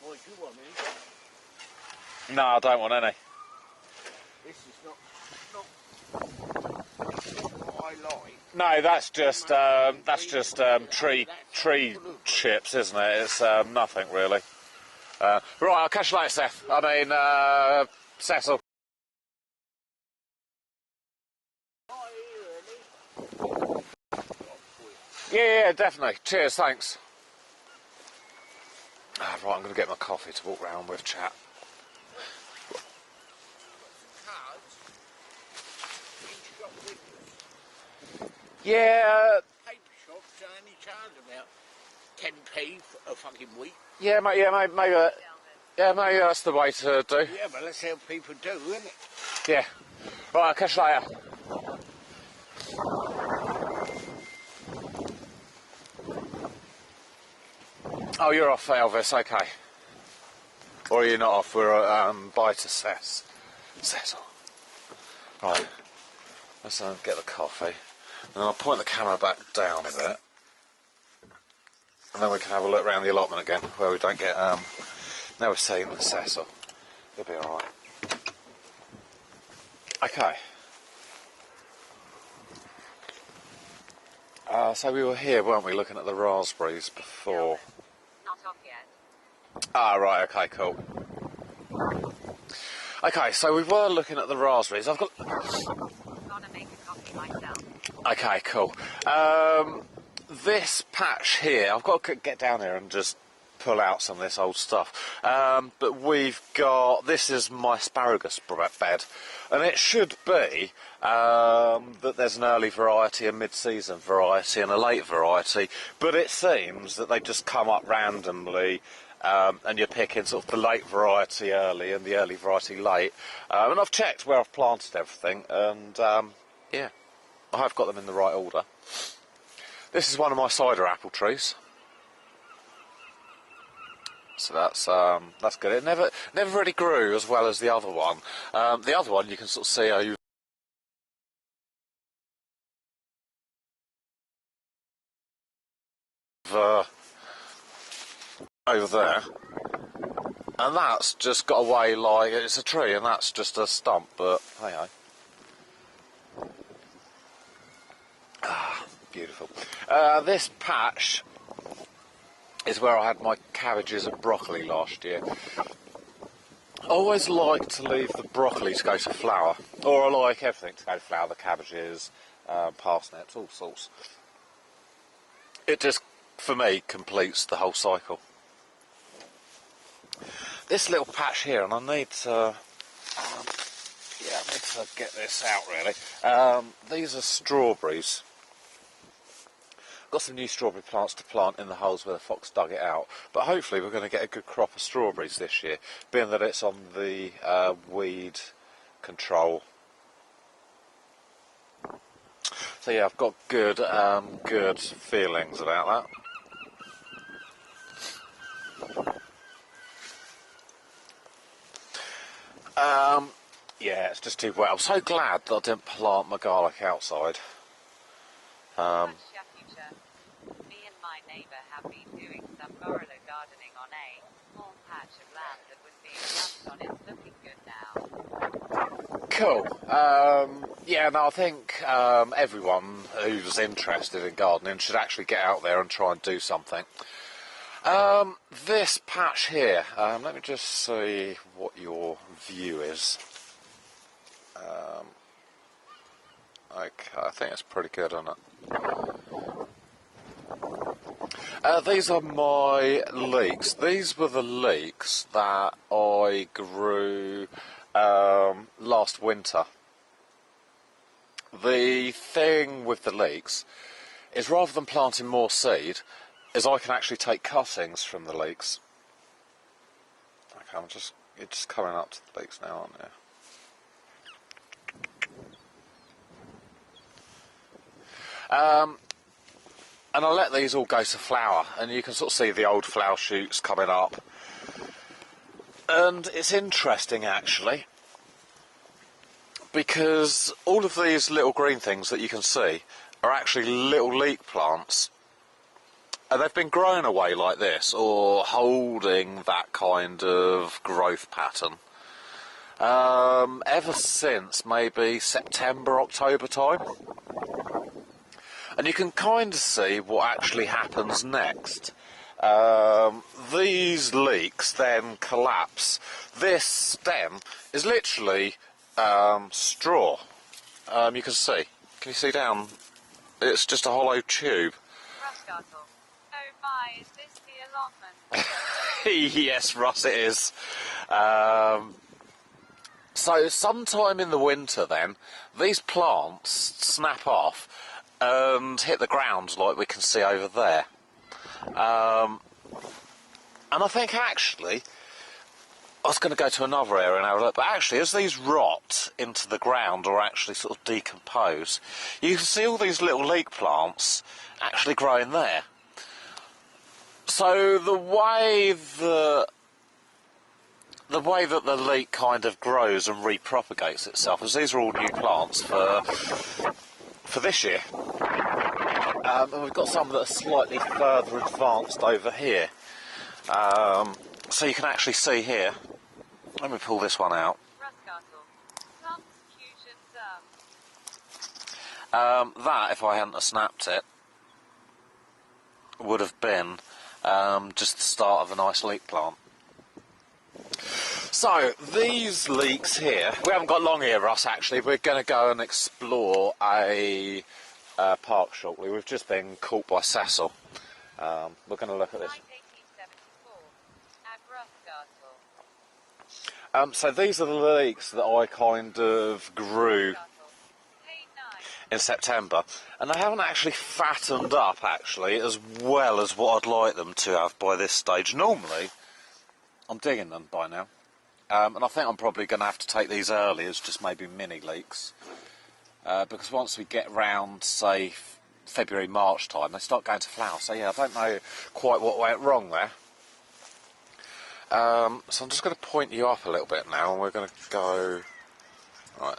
What do you want, eh? No, I don't want any. This is not what I like. No, that's just tree chips, isn't it? It's nothing really. Right, I'll catch you later, Seth. I mean, Cecil. Yeah, definitely. Cheers, thanks. Right, I'm going to get my coffee to walk round with chat. Yeah. Paper shops only charge about 10p for a fucking week. Yeah, maybe that's the way to do. Yeah, but that's how people do, isn't it? Yeah. Right, I'll catch you later. Oh, you're off, Elvis, okay. Or are you not off? We're bye to Cecil. Right. Let's get the coffee. And then I'll point the camera back down a bit. And then we can have a look around the allotment again, where we don't get... now we're seeing Cecil. It'll be alright. Okay. So we were here, weren't we, looking at the raspberries before? Not off yet. Ah, right, okay, cool. Okay, so we were looking at the raspberries. I've got... Gotta make a coffee myself. Okay, cool. This patch here, I've got to get down here and just pull out some of this old stuff. But we've got... This is my asparagus bed. And it should be that there's an early variety, a mid-season variety and a late variety. But it seems that they just come up randomly. And you're picking sort of the late variety early and the early variety late. And I've checked where I've planted everything, and yeah, I have got them in the right order. This is one of my cider apple trees, so that's good. It never really grew as well as the other one. The other one you can sort of see over there, and that's just got away like it's a tree, and that's just a stump. But hey ho. Beautiful. This patch is where I had my cabbages and broccoli last year. I always like to leave the broccoli to go to flower, or I like everything to go to flower, the cabbages, parsnips, all sorts. It just, for me, completes the whole cycle. This little patch here, and I need to... I need to get this out really. These are strawberries. Got some new strawberry plants to plant in the holes where the fox dug it out, but hopefully we're going to get a good crop of strawberries this year, being that it's on the weed control. So yeah, I've got good feelings about that. Yeah, it's just too wet. I'm so glad that I didn't plant my garlic outside. Me and my neighbour have been doing some morula gardening on a small patch of land that was being dumped on. It's looking good now. Cool. Yeah, no, I think everyone who's interested in gardening should actually get out there and try and do something. This patch here, let me just see what your view is. Okay, I think it's pretty good, isn't it? These are my leeks. These were the leeks that I grew last winter. The thing with the leeks is, rather than planting more seed, is I can actually take cuttings from the leeks. Okay, you're just coming up to the leeks now, aren't you? And I let these all go to flower, and you can sort of see the old flower shoots coming up. And it's interesting actually, because all of these little green things that you can see are actually little leek plants. And they've been grown away like this, or holding that kind of growth pattern, ever since maybe September, October time. And you can kind of see what actually happens next. These leeks then collapse. This stem is literally straw. You can see. Can you see down? It's just a hollow tube. Russ, oh my, is this the allotment? Yes, Russ, it is. So sometime in the winter then, these plants snap off and hit the ground like we can see over there. And I think actually, I was going to go to another area and have a look, but actually as these rot into the ground or actually sort of decompose, you can see all these little leek plants actually growing there. So the way that the leek kind of grows and repropagates itself, as these are all new plants for this year. And we've got some that are slightly further advanced over here. So you can actually see here, Let me pull this one out. Tom's Fusions up. That, if I hadn't have snapped it, would have been just the start of a nice leek plant. So, these leeks here, we haven't got long here, Russ, actually. We're going to go and explore a park shortly. We've just been caught by Cecil. We're going to look at this. 1874 at Rossgartle. So these are the leeks that I kind of grew in September, and they haven't actually fattened up, actually, as well as what I'd like them to have by this stage. Normally, I'm digging them by now. And I think I'm probably going to have to take these early as just maybe mini leeks. Because once we get round, say, February, March time, they start going to flower. So yeah, I don't know quite what went wrong there. So I'm just going to point you up a little bit now, and we're going to go... Right,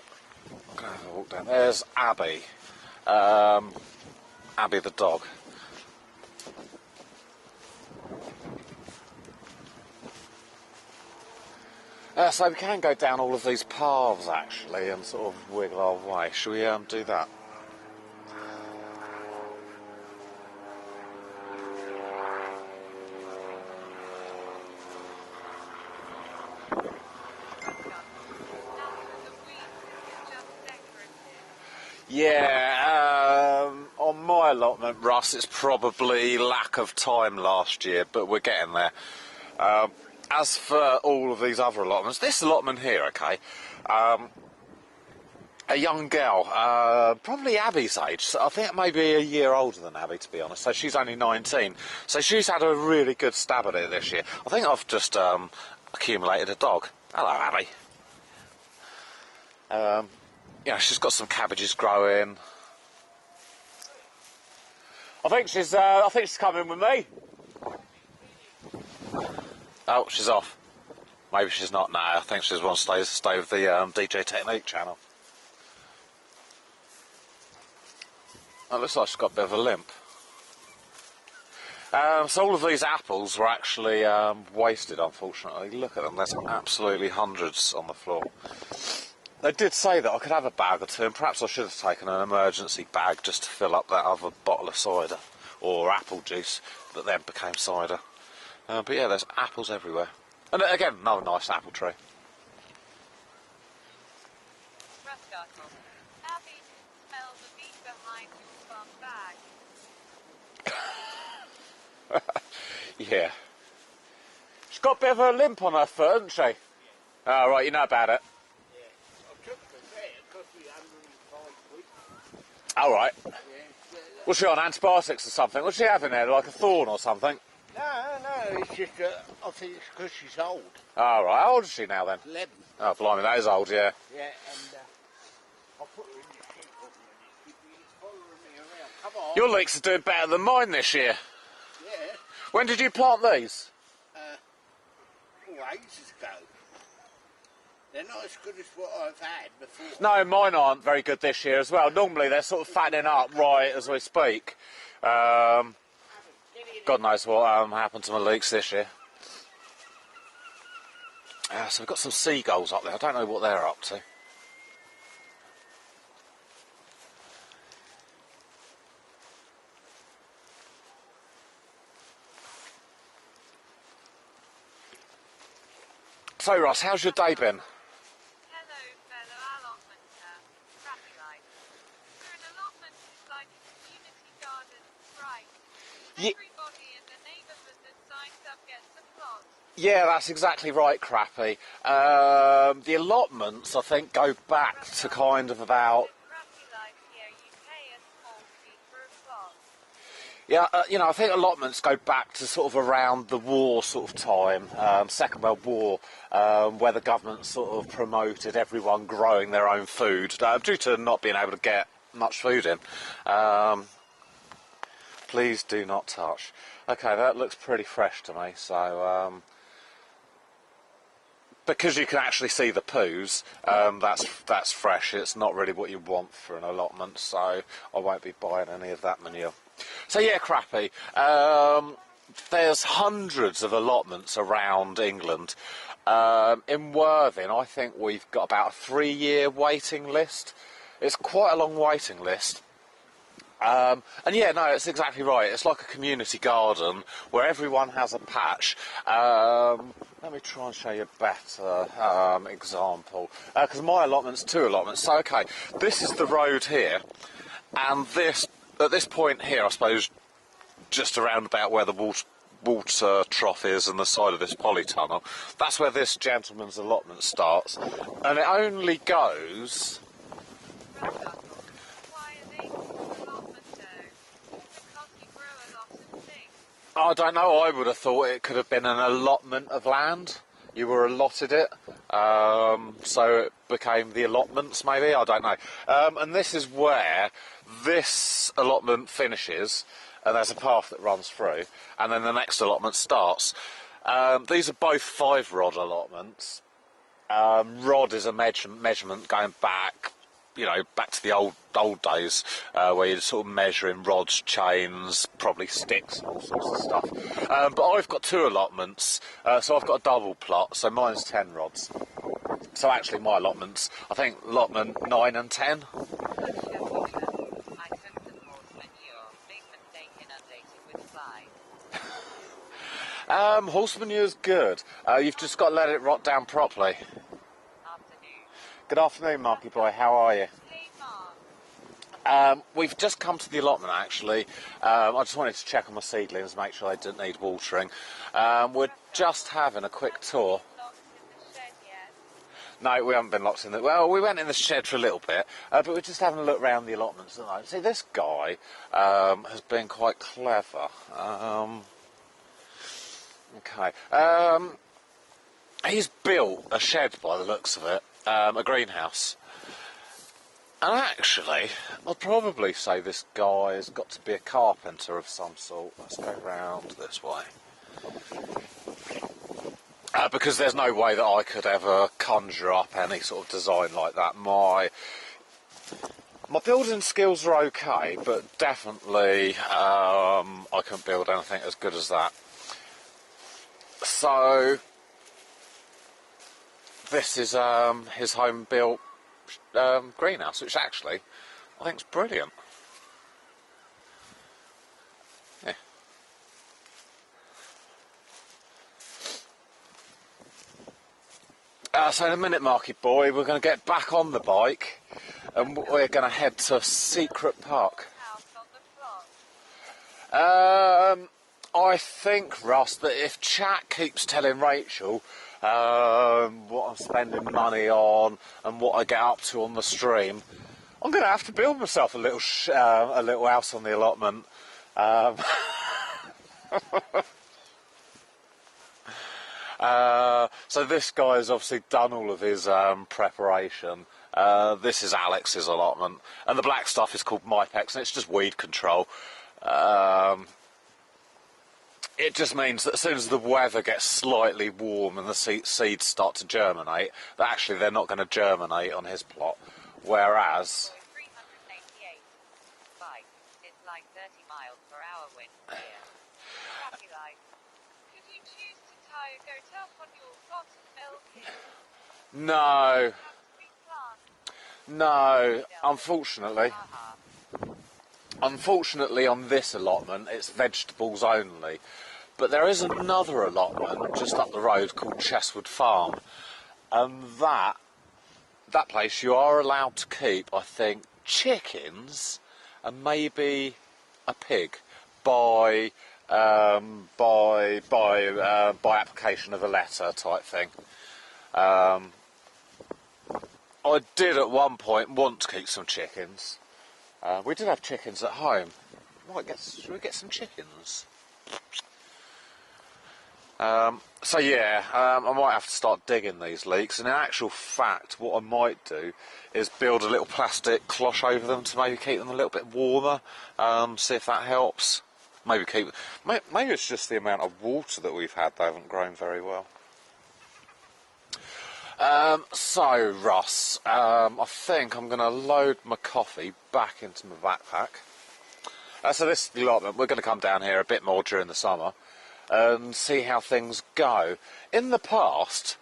I'm going to have a walk down. There's Abby. Abby the dog. So we can go down all of these paths, actually, and sort of wiggle our way. Shall we do that? Yeah, on my allotment, Russ, it's probably lack of time last year, but we're getting there. As for all of these other allotments, this allotment here, okay, a young girl, probably Abby's age, so I think maybe a year older than Abby, to be honest, so she's only 19, so she's had a really good stab at it this year. I think I've just accumulated a dog. Hello, Abby. Yeah, she's got some cabbages growing. I think she's coming with me. Oh, she's off. Maybe she's not now. I think she's wants to stay with the DJ Technique channel. It looks like she's got a bit of a limp. So all of these apples were actually wasted, unfortunately. Look at them, there's absolutely hundreds on the floor. They did say that I could have a bag or two, and perhaps I should have taken an emergency bag just to fill up that other bottle of cider, or apple juice, that then became cider. But yeah, there's apples everywhere. And again, another nice apple tree. Rossgartle. Abby can smell the meat behind your bum bag. Yeah. She's got a bit of a limp on her foot, hasn't she? Oh, right, you know about it. All right. Yeah. Was she on antibiotics or something? What's she having there, like a thorn or something? No, it's just, I think it's because she's old. All right, how old is she now then? 11. Oh, blimey, that is old, yeah. Yeah, and I'll put her in the sheep up a minute. She's following me around. Come on. Your leeks are doing better than mine this year. Yeah. When did you plant these? Ages ago. They're not as good as what I've had before. No, mine aren't very good this year as well. Normally they're sort of fattening up right as we speak. God knows what happened to my leeks this year. So we've got some seagulls up there. I don't know what they're up to. So Ross, how's your day been? Hello, fellow allotmenter. Crappy life. We're an allotment is like a community garden, right? Everybody in the neighbourhood that signs up gets a plot. Yeah, that's exactly right, Crappy. The allotments, I think, go back to kind of about... Crappy life here, you pay a small fee for a plot. Yeah, you know, I think allotments go back to sort of around the war sort of time, Second World War, where the government sort of promoted everyone growing their own food, due to not being able to get much food in. Please do not touch. Okay, that looks pretty fresh to me, so... because you can actually see the poos, that's fresh. It's not really what you want for an allotment, so I won't be buying any of that manure. So yeah, Crappy, there's hundreds of allotments around England, In Worthing, I think we've got about a 3-year waiting list. It's quite a long waiting list. And yeah, no, it's exactly right. It's like a community garden where everyone has a patch. Let me try and show you a better example. Because my allotment's 2 allotments. So, okay, this is the road here. And this, at this point here, I suppose, just around about where the water trough is and the side of this polytunnel, that's where this gentleman's allotment starts. And it only goes... Why are they called allotment though? Because you grow a lot of things. I don't know, I would have thought it could have been an allotment of land. You were allotted it, so it became the allotments maybe, I don't know. And this is where this allotment finishes, and there's a path that runs through, and then the next allotment starts. These are both 5-rod allotments. Rod is a measurement going back, you know, back to the old days, where you're sort of measuring rods, chains, probably sticks and all sorts of stuff. But I've got 2 allotments, so I've got a double plot, so mine's 10 rods. So actually my allotments, I think allotment 9 and 10. I took the horse manure. Big mistake inundated with flies. Horse manure's good. You've just got to let it rot down properly. Afternoon. Good afternoon, Marky boy, how are you? Hey Mark, We've just come to the allotment actually. I just wanted to check on my seedlings, make sure they didn't need watering. We're just having a quick tour. locked in the shed yet? No, we haven't been locked in the... Well, we went in the shed for a little bit, but we're just having a look around the allotments at the moment. See, this guy has been quite clever. Okay. He's built a shed by the looks of it, a greenhouse. And actually, I'd probably say this guy has got to be a carpenter of some sort. Let's go round this way. Because there's no way that I could ever conjure up any sort of design like that. My building skills are okay, but definitely I couldn't build anything as good as that. So this is his home-built greenhouse, which actually I think is brilliant. Yeah. So in a minute, Marky boy, we're going to get back on the bike and we're going to head to Secret Park. House on the plot. I think, Russ, that if Chat keeps telling Rachel what I'm spending money on and what I get up to on the stream, I'm going to have to build myself a little house on the allotment. So this guy has obviously done all of his preparation. This is Alex's allotment, and the black stuff is called Mypex, and it's just weed control. It just means that as soon as the weather gets slightly warm and the seeds start to germinate, that actually they're not going to germinate on his plot. Whereas... 388. Bike. It's like 30 miles per hour wind here. Crappy life. Could you choose to tie a goat up on your plot and milk it? No, Have to be planted. no, unfortunately. Unfortunately on this allotment it's vegetables only. But there is another allotment just up the road called Cheswood Farm. And that place you are allowed to keep, I think, chickens and maybe a pig by application of a letter type thing. I did at one point want to keep some chickens. We did have chickens at home. Should we get some chickens? So yeah, I might have to start digging these leeks, and in actual fact what I might do is build a little plastic cloche over them to maybe keep them a little bit warmer, see if that helps. Maybe it's just the amount of water that we've had, they haven't grown very well. So Russ, I think I'm going to load my coffee back into my backpack. So this is the allotment. We're going to come down here a bit more during the summer and see how things go. In the past,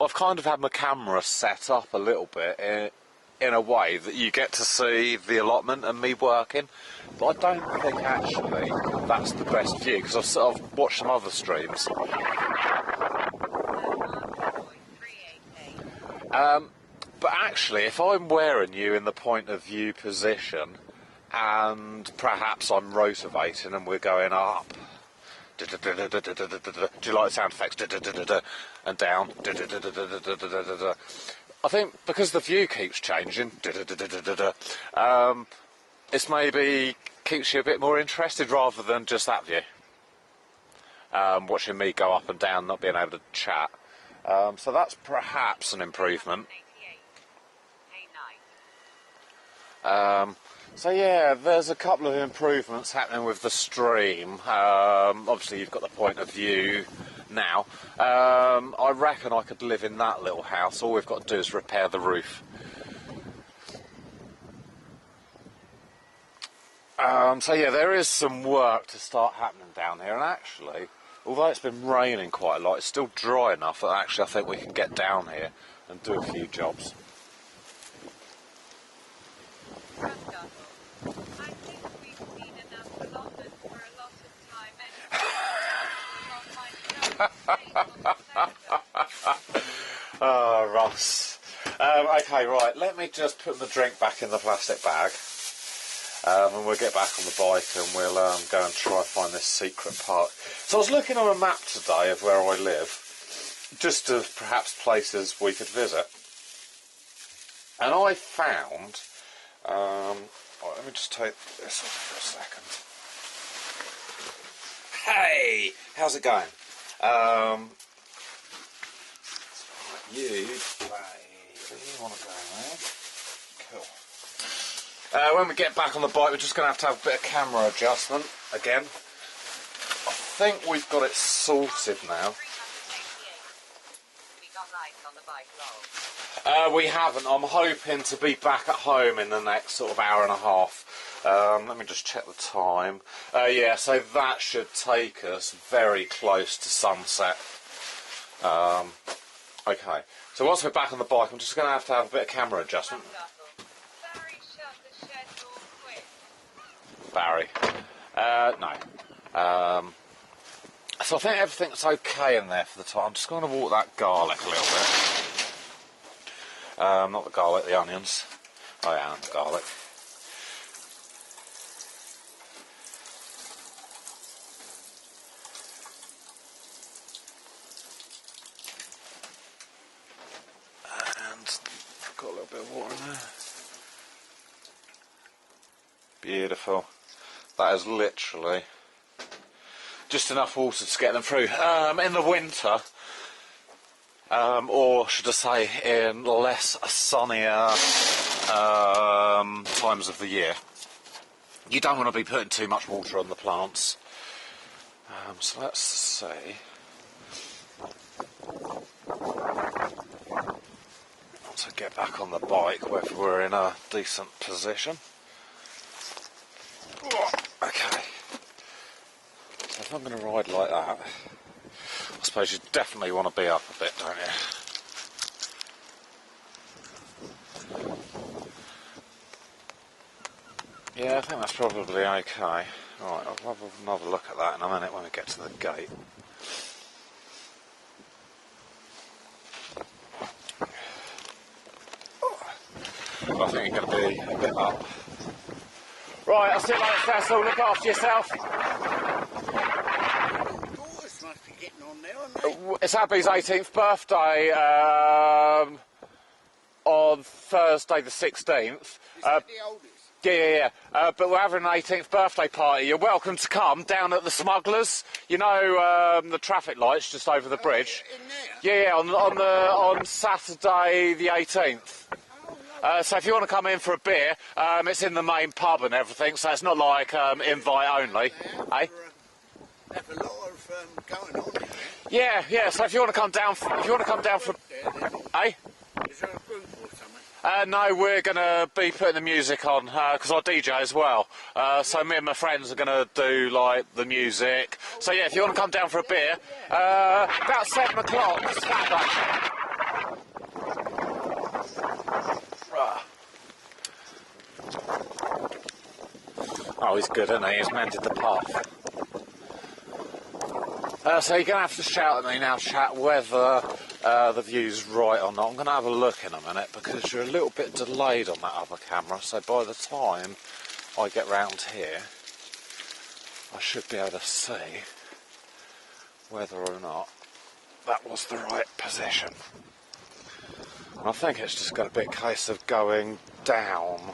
I've kind of had my camera set up a little bit in a way that you get to see the allotment and me working, but I don't think actually that's the best view, because I've sort of watched some other streams. But actually, if I'm wearing you in the point of view position, and perhaps I'm rotivating and we're going up, do you like the sound effects? And down. I think because the view keeps changing, it's maybe keeps you a bit more interested rather than just that view. Watching me go up and down, not being able to chat. So that's perhaps an improvement. So yeah, there's a couple of improvements happening with the stream. Obviously you've got the point of view now. I reckon I could live in that little house. All we've got to do is repair the roof. So yeah, there is some work to start happening down here, and actually, although it's been raining quite a lot, it's still dry enough that actually I think we can get down here and do a few jobs. Oh, Ross. Okay, right, let me just put the drink back in the plastic bag, and we'll get back on the bike and we'll go and try and find this secret park. So I was looking on a map today of where I live, just of perhaps places we could visit, and I found, right, let me just take this off for a second. Hey, how's it going? You, baby, you want to go there? Cool. When we get back on the bike, we're just going to have a bit of camera adjustment again. I think we've got it sorted now. We haven't. I'm hoping to be back at home in the next sort of hour and a half. Let me just check the time. Yeah, so that should take us very close to sunset. Okay, so once we're back on the bike, I'm just going to have a bit of camera adjustment. Barry. No. So I think everything's okay in there for the time. I'm just going to walk that garlic a little bit. Not the garlic, the onions. Oh yeah, the garlic. And got a little bit of water in there. Beautiful. That is literally just enough water to get them through. In the winter, or should I say in less sunnier times of the year, you don't want to be putting too much water on the plants. So let's see. Once I get back on the bike, whether we're in a decent position. Okay. So if I'm going to ride like that, I suppose you definitely want to be up a bit, don't you? Yeah, I think that's probably okay. Right, I'll have another look at that in a minute when we get to the gate. I think you're going to be a bit up. Right, I'll see you later, Cecil. Look after yourself. Must be getting on there, aren't they? It's Abby's 18th birthday on Thursday the 16th. Is that the oldest? Yeah. But we're having an 18th birthday party. You're welcome to come down at the Smugglers. You know the traffic lights just over the bridge. In there? Yeah, on Saturday the 18th. So if you want to come in for a beer, it's in the main pub and everything. So it's not like invite only. Have a lot of going on. Yeah. So if you want to come down, for, Is there a group or something? No, we're going to be putting the music on because I DJ as well. So me and my friends are going to do like the music. So yeah, if you want to come down for a beer, about 7 o'clock Saturday. Oh, he's good, isn't he? He's mended the path. So you're going to have to shout at me now, chat, whether the view's right or not. I'm going to have a look in a minute because you're a little bit delayed on that other camera. So by the time I get round here, I should be able to see whether or not that was the right position. I think it's just going to be a case of going down.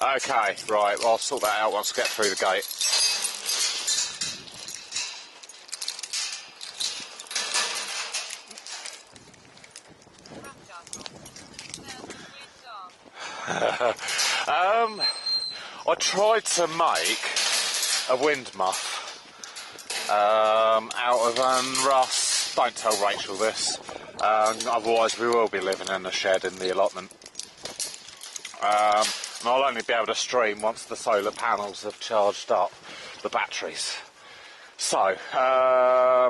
Okay, right, well, I'll sort that out once I get through the gate. I tried to make a wind muff out of Russ. Don't tell Rachel this, otherwise we will be living in a shed in the allotment. And I'll only be able to stream once the solar panels have charged up the batteries. So, I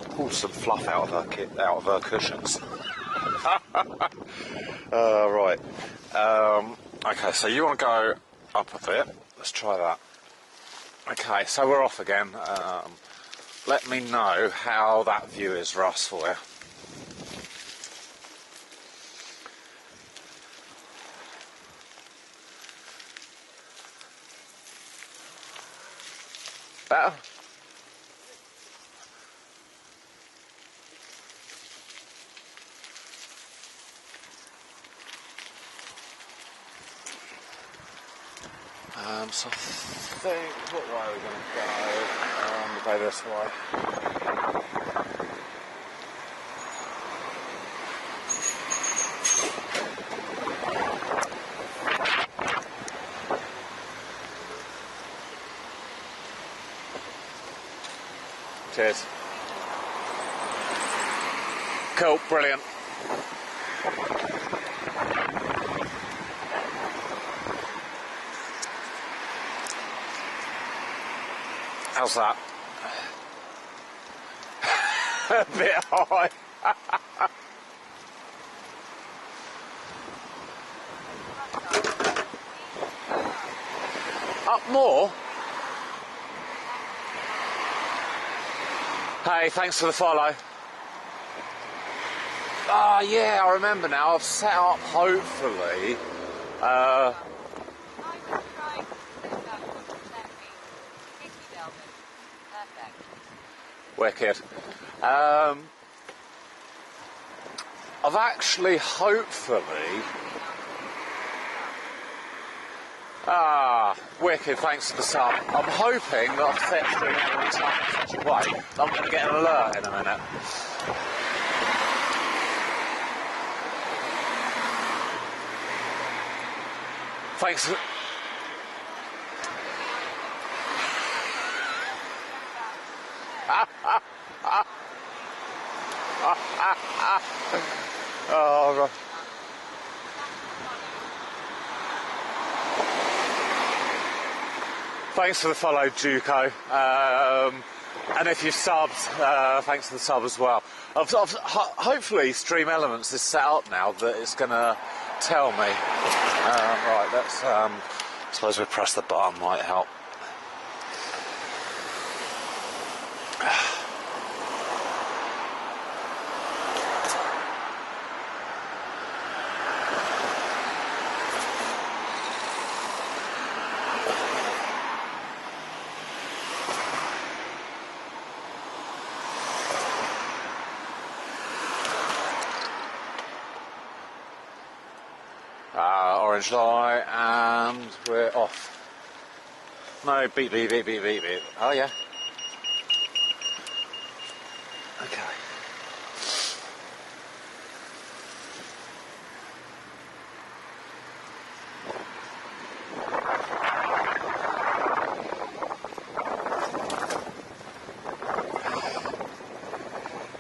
pulled some fluff out of her cushions. Right. Okay, so you want to go up a bit. Let's try that. Okay, so we're off again. Let me know how that view is, Russ, for you. Better? So I think, what way are we going to go? We'll go this way. Cheers. Cool, brilliant. How's that? A bit high. Up more? Hey, thanks for the follow. Ah, yeah, I remember now. I've set up, hopefully, wicked. I've actually, hopefully... wicked, thanks for the sub. I'm hoping that I've set stream elements up in such a way that I'm going to get an alert in a minute. Thanks for... Oh, right. Thanks for the follow, Juco. And if you've subbed, thanks for the sub as well. Hopefully Stream Elements is set up now that it's going to tell me. Right, let's... I suppose we press the button might help. Orange light, and we're off. No, beep, beep, beep, beep, beep, beep. Oh, yeah. Okay.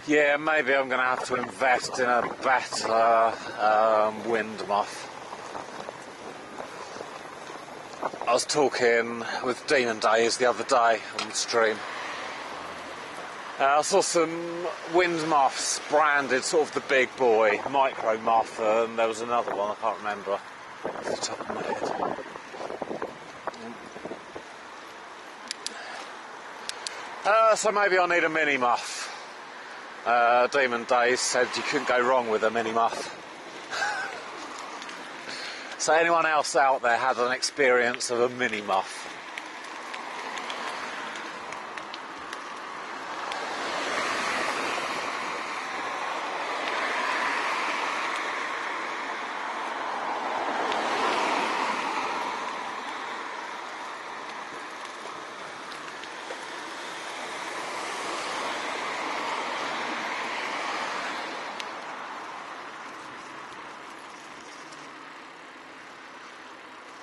Yeah, maybe I'm going to have to invest in a better wind muff. I was talking with Demon Days the other day on the stream. I saw some wind muffs branded sort of the big boy micro muff, and there was another one I can't remember off the top of my head. So maybe I need a mini muff. Demon Days said you couldn't go wrong with a mini muff. So anyone else out there had an experience of a mini muff?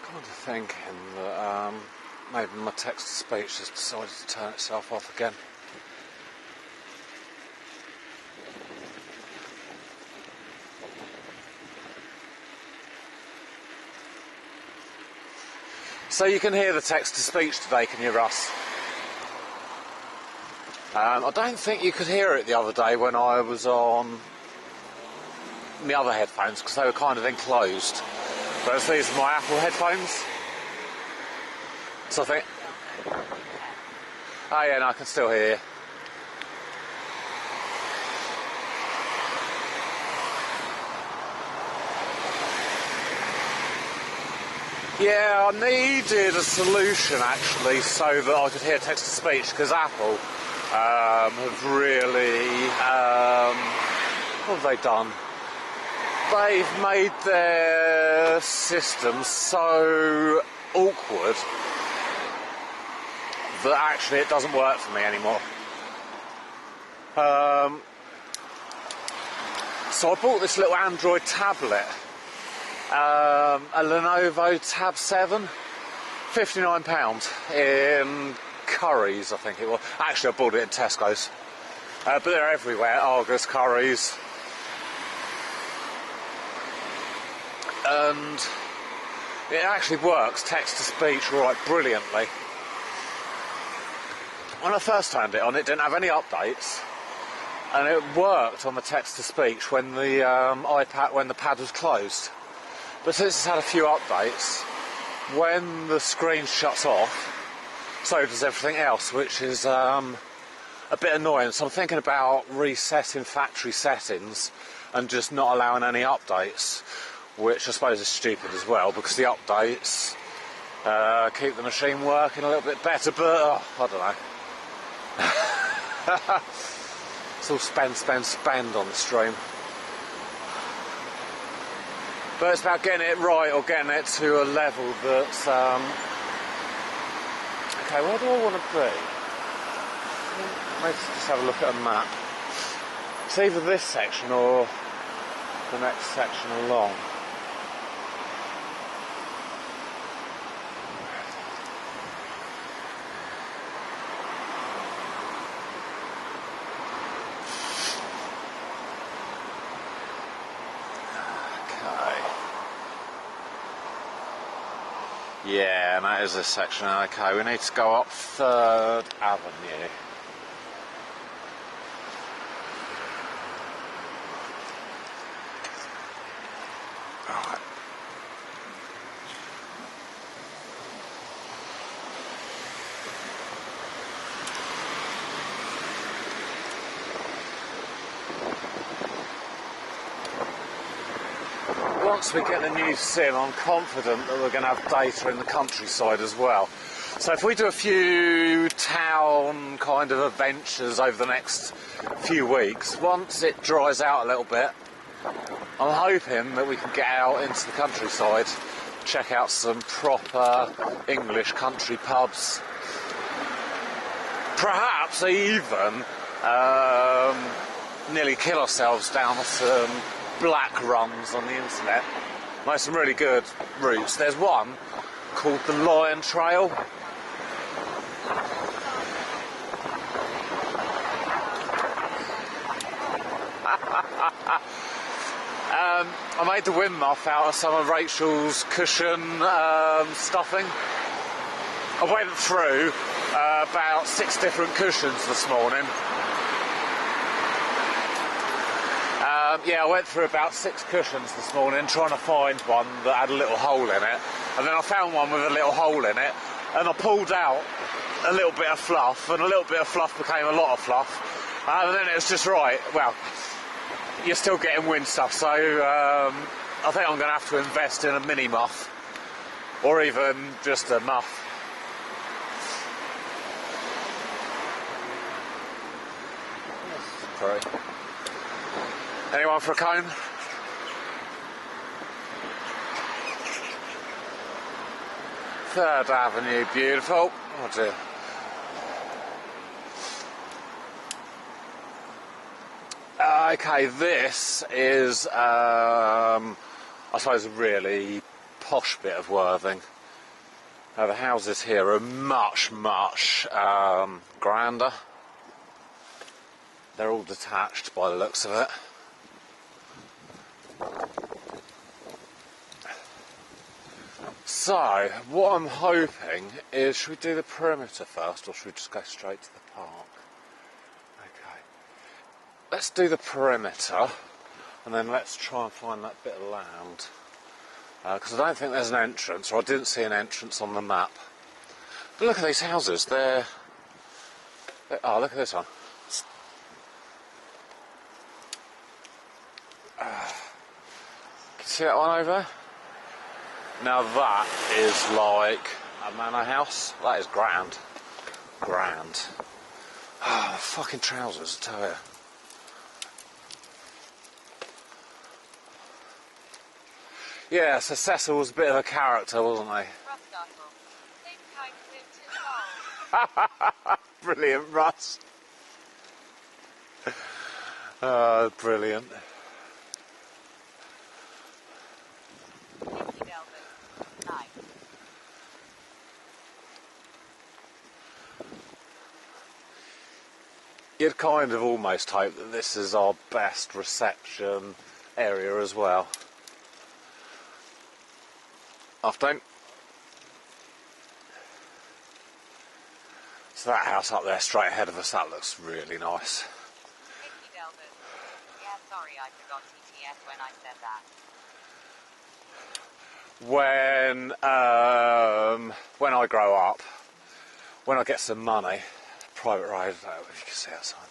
I'm thinking that maybe my text-to-speech has decided to turn itself off again. So you can hear the text-to-speech today, can you, Russ? I don't think you could hear it the other day when I was on the other headphones because they were kind of enclosed. But these are my Apple headphones. So I think... Oh yeah, no, I can still hear you. Yeah, I needed a solution actually so that I could hear text-to-speech because Apple have really... what have they done? They've made their system so awkward that actually it doesn't work for me anymore. So I bought this little Android tablet, a Lenovo Tab 7, £59 in Currys, I think it was. Actually, I bought it in Tesco's, but they're everywhere, Argos, Currys. And it actually works text-to-speech right brilliantly. When I first turned it on, it didn't have any updates, and it worked on the text-to-speech when the when the pad was closed. But since it's had a few updates, when the screen shuts off, so does everything else, which is a bit annoying. So I'm thinking about resetting factory settings and just not allowing any updates, which I suppose is stupid as well, because the updates keep the machine working a little bit better, but I don't know. It's all spend on the stream. But it's about getting it right, or getting it to a level that's... Okay, where do I want to be? Let's just have a look at a map. It's either this section or the next section along. Yeah, and that is this section. Okay, we need to go up 3rd Avenue. Right. Once we get a new SIM, I'm confident that we're going to have data in the countryside as well. So if we do a few town kind of adventures over the next few weeks, once it dries out a little bit, I'm hoping that we can get out into the countryside, check out some proper English country pubs, perhaps even nearly kill ourselves down some black runs on the internet. There's some really good routes. There's one called the Lion Trail. I made the wind muff out of some of Rachel's cushion stuffing. I went through about 6 different cushions this morning. Yeah, I went through about 6 cushions this morning trying to find one that had a little hole in it. And then I found one with a little hole in it. And I pulled out a little bit of fluff, and a little bit of fluff became a lot of fluff. And then it was just right. Well, you're still getting wind stuff, so I think I'm going to have to invest in a mini muff. Or even just a muff. Sorry. Anyone for a cone? Third Avenue, beautiful. Oh dear. Okay, this is, I suppose, a really posh bit of Worthing. The houses here are much, much grander. They're all detached by the looks of it. So, what I'm hoping is, should we do the perimeter first, or should we just go straight to the park? Okay. Let's do the perimeter, and then let's try and find that bit of land. Because I don't think there's an entrance, or I didn't see an entrance on the map. But look at these houses, oh, look at this one. Can you see that one over there? Now that is like a manor house. That is grand. Grand. Oh, fucking trousers, I tell you. Yeah, so Cecil was a bit of a character, wasn't he? Brilliant, Russ. Oh, brilliant. You'd kind of almost hope that this is our best reception area as well. Afternoon. So that house up there straight ahead of us, that looks really nice. Yeah, sorry, I forgot TTS when I said that. When I grow up, when I get some money, private road, I don't know if you can see outside.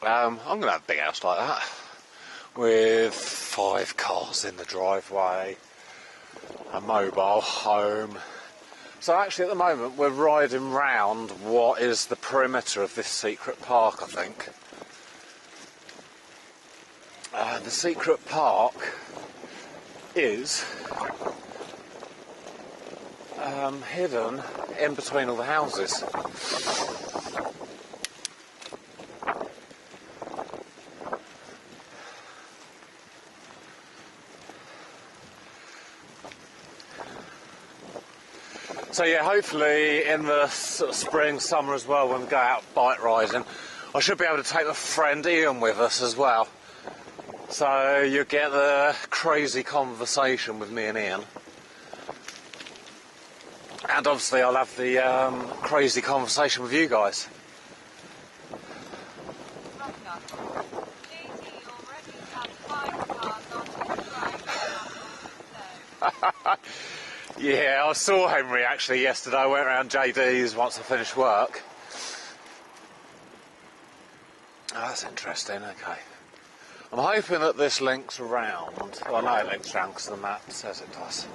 I'm going to have a big house like that, with 5 cars in the driveway, a mobile home. So actually at the moment we're riding round what is the perimeter of this secret park, I think. The secret park is hidden in between all the houses. So yeah, hopefully in the sort of spring, summer as well, when we go out bike riding, I should be able to take my friend Ian with us as well. So you get the crazy conversation with me and Ian. And obviously I'll have the crazy conversation with you guys. Yeah, I saw Henry actually yesterday. I went around JD's once I finished work. Oh, that's interesting, okay. I'm hoping that this links around. Well, I know it links around because the map says it does.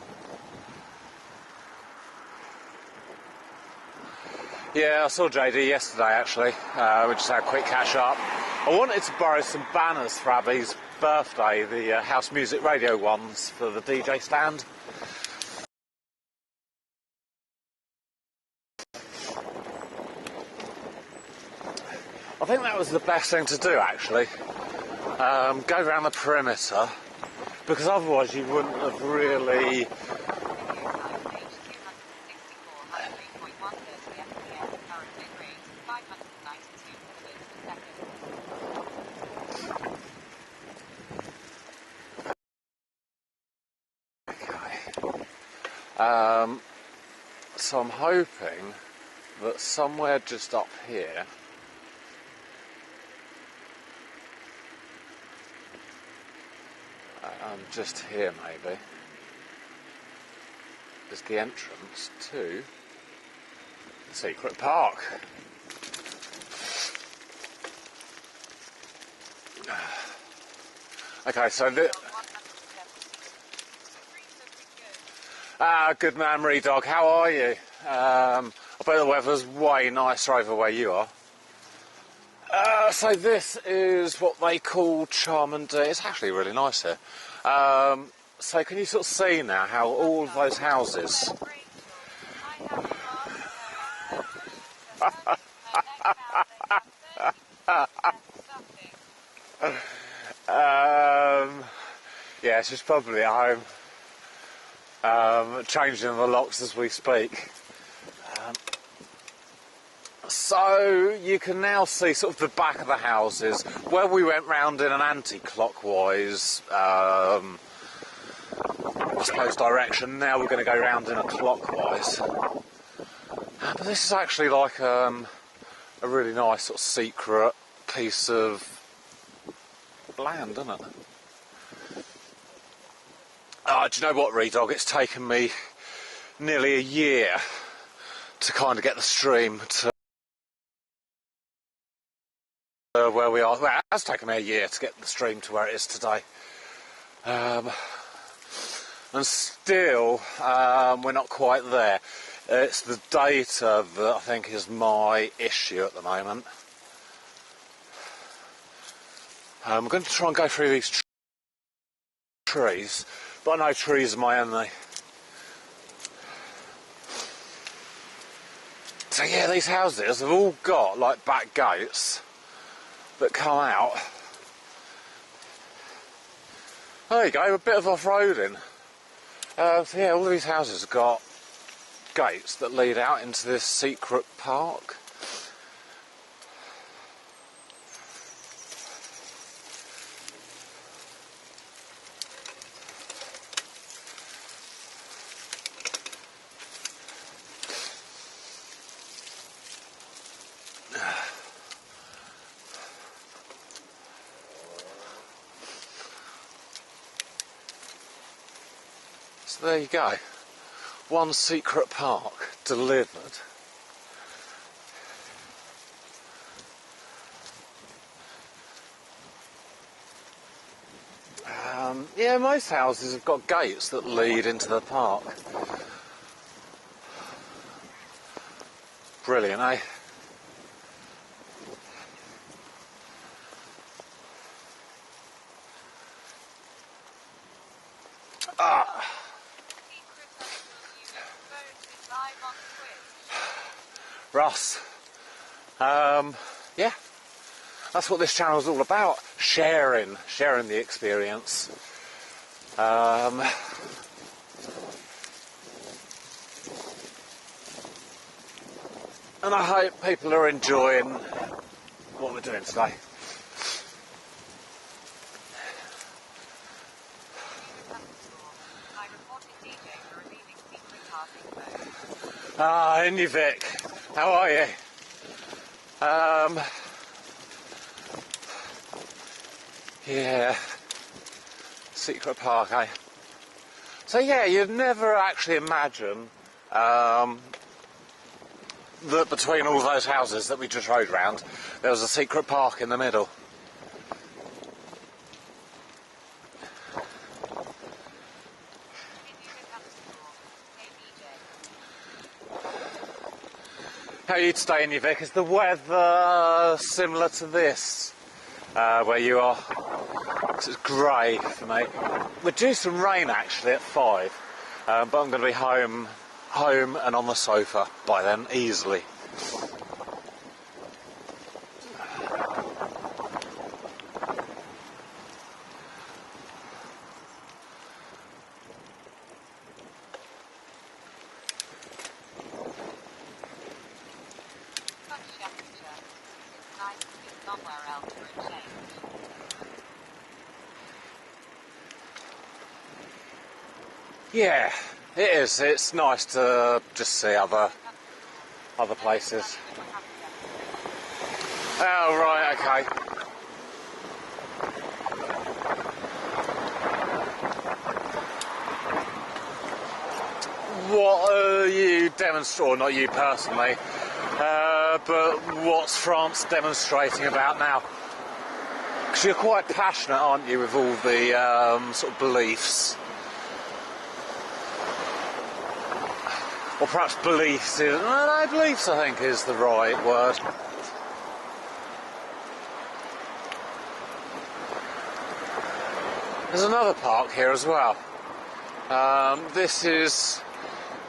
Yeah, I saw JD yesterday actually. We just had a quick catch up. I wanted to borrow some banners for Abby's birthday, the house music radio ones for the DJ stand. I think that was the best thing to do actually. Go around the perimeter, because otherwise you wouldn't have really... So I'm hoping that somewhere just up here just here maybe is the entrance to the secret park. Okay, so good man, Redog, how are you? I bet the weather's way nicer over where you are. So this is what they call Charmond. It's actually really nice here. So can you sort of see now how all of those houses... yeah, she's probably at home, changing the locks as we speak. So you can now see sort of the back of the houses where we went round in an anti-clockwise, I suppose, direction. Now we're going to go round in a clockwise. But this is actually like a really nice sort of secret piece of land, isn't it? Do you know what, Redog? It's taken me nearly a year to kind of get the stream to where we are. Well, it has taken me a year to get the stream to where it is today. And still, we're not quite there. It's the data that I think is my issue at the moment. I'm going to try and go through these trees, but I know trees are my enemy. So yeah, these houses have all got like back gates that come out. There you go, a bit of off-roading. So yeah, all of these houses have got gates that lead out into this secret park. So there you go, one secret park delivered. Yeah, most houses have got gates that lead into the park. Brilliant, eh? Russ, yeah, that's what this channel's all about, sharing the experience. And I hope people are enjoying what we're doing today. Inuvik, how are you? Yeah, secret park, eh? So yeah, you'd never actually imagine that between all those houses that we just rode round, there was a secret park in the middle. How are you today, Inuvik? Is the weather similar to this, where you are? 'Cause it's grey for me. We're due some rain actually at 5, but I'm going to be home and on the sofa by then, easily. Yeah, It is. It's nice to just see other places. Oh, right, okay. What are you demonstrating, or not you personally, but what's France demonstrating about now? Because you're quite passionate, aren't you, with all the sort of beliefs? Or perhaps beliefs is... No, beliefs I think is the right word. There's another park here as well. This is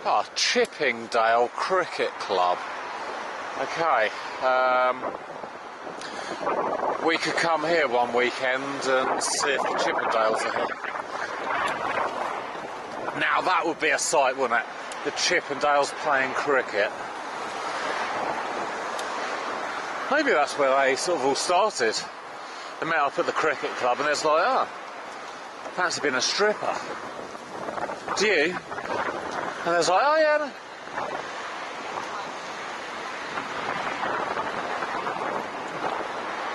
Chippingdale Cricket Club. Okay. We could come here one weekend and see if the Chippendales are here. Now that would be a sight, wouldn't it? The Chippendales playing cricket. Maybe that's where they sort of all started. They met up at the cricket club and it's like, oh, fancy being a stripper. Do you? And it's like, oh yeah. No.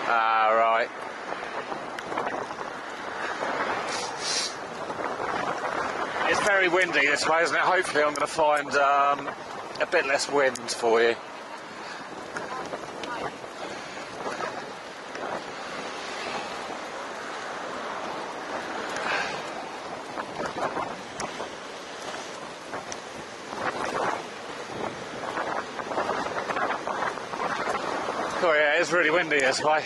Ah, right. It's very windy this way, isn't it? Hopefully I'm going to find a bit less wind for you. Oh yeah, it's really windy this way.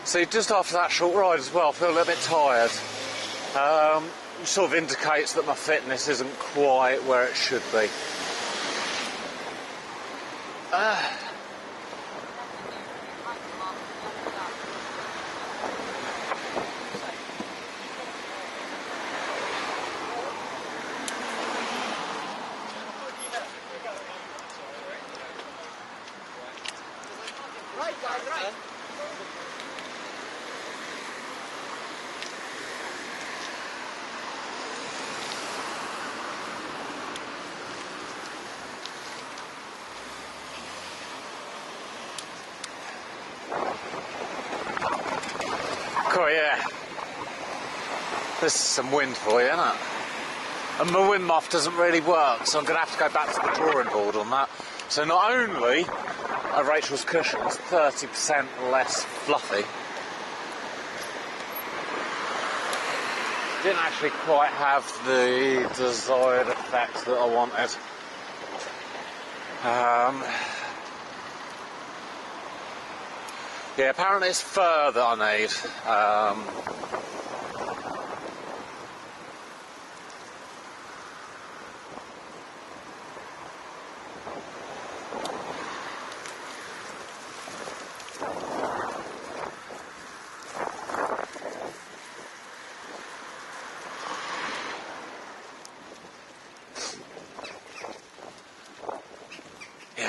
See, just after that short ride as well, I feel a little bit tired. Sort of indicates that my fitness isn't quite where it should be. Right, guys, right. Cool, yeah. This is some wind for you, isn't it? And my wind muff doesn't really work, so I'm going to have to go back to the drawing board on that. So not only are Rachel's cushions 30% less fluffy, didn't actually quite have the desired effect that I wanted. Yeah, apparently it's fur that I need.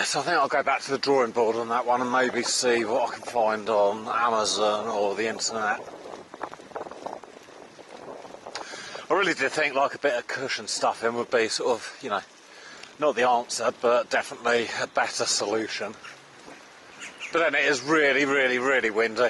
So I think I'll go back to the drawing board on that one and maybe see what I can find on Amazon or the internet. I really did think like a bit of cushion stuffing would be sort of, you know, not the answer, but definitely a better solution. But then it is really, really, really windy.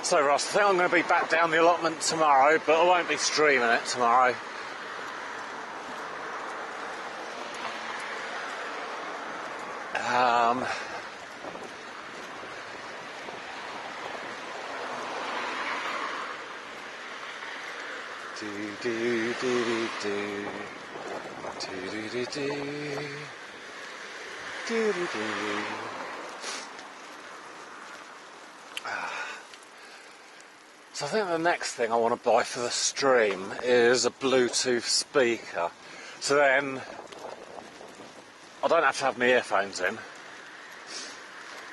So Ross, I think I'm going to be back down the allotment tomorrow, but I won't be streaming it tomorrow. So I think the next thing I want to buy for the stream is a Bluetooth speaker. So then I don't have to have my earphones in.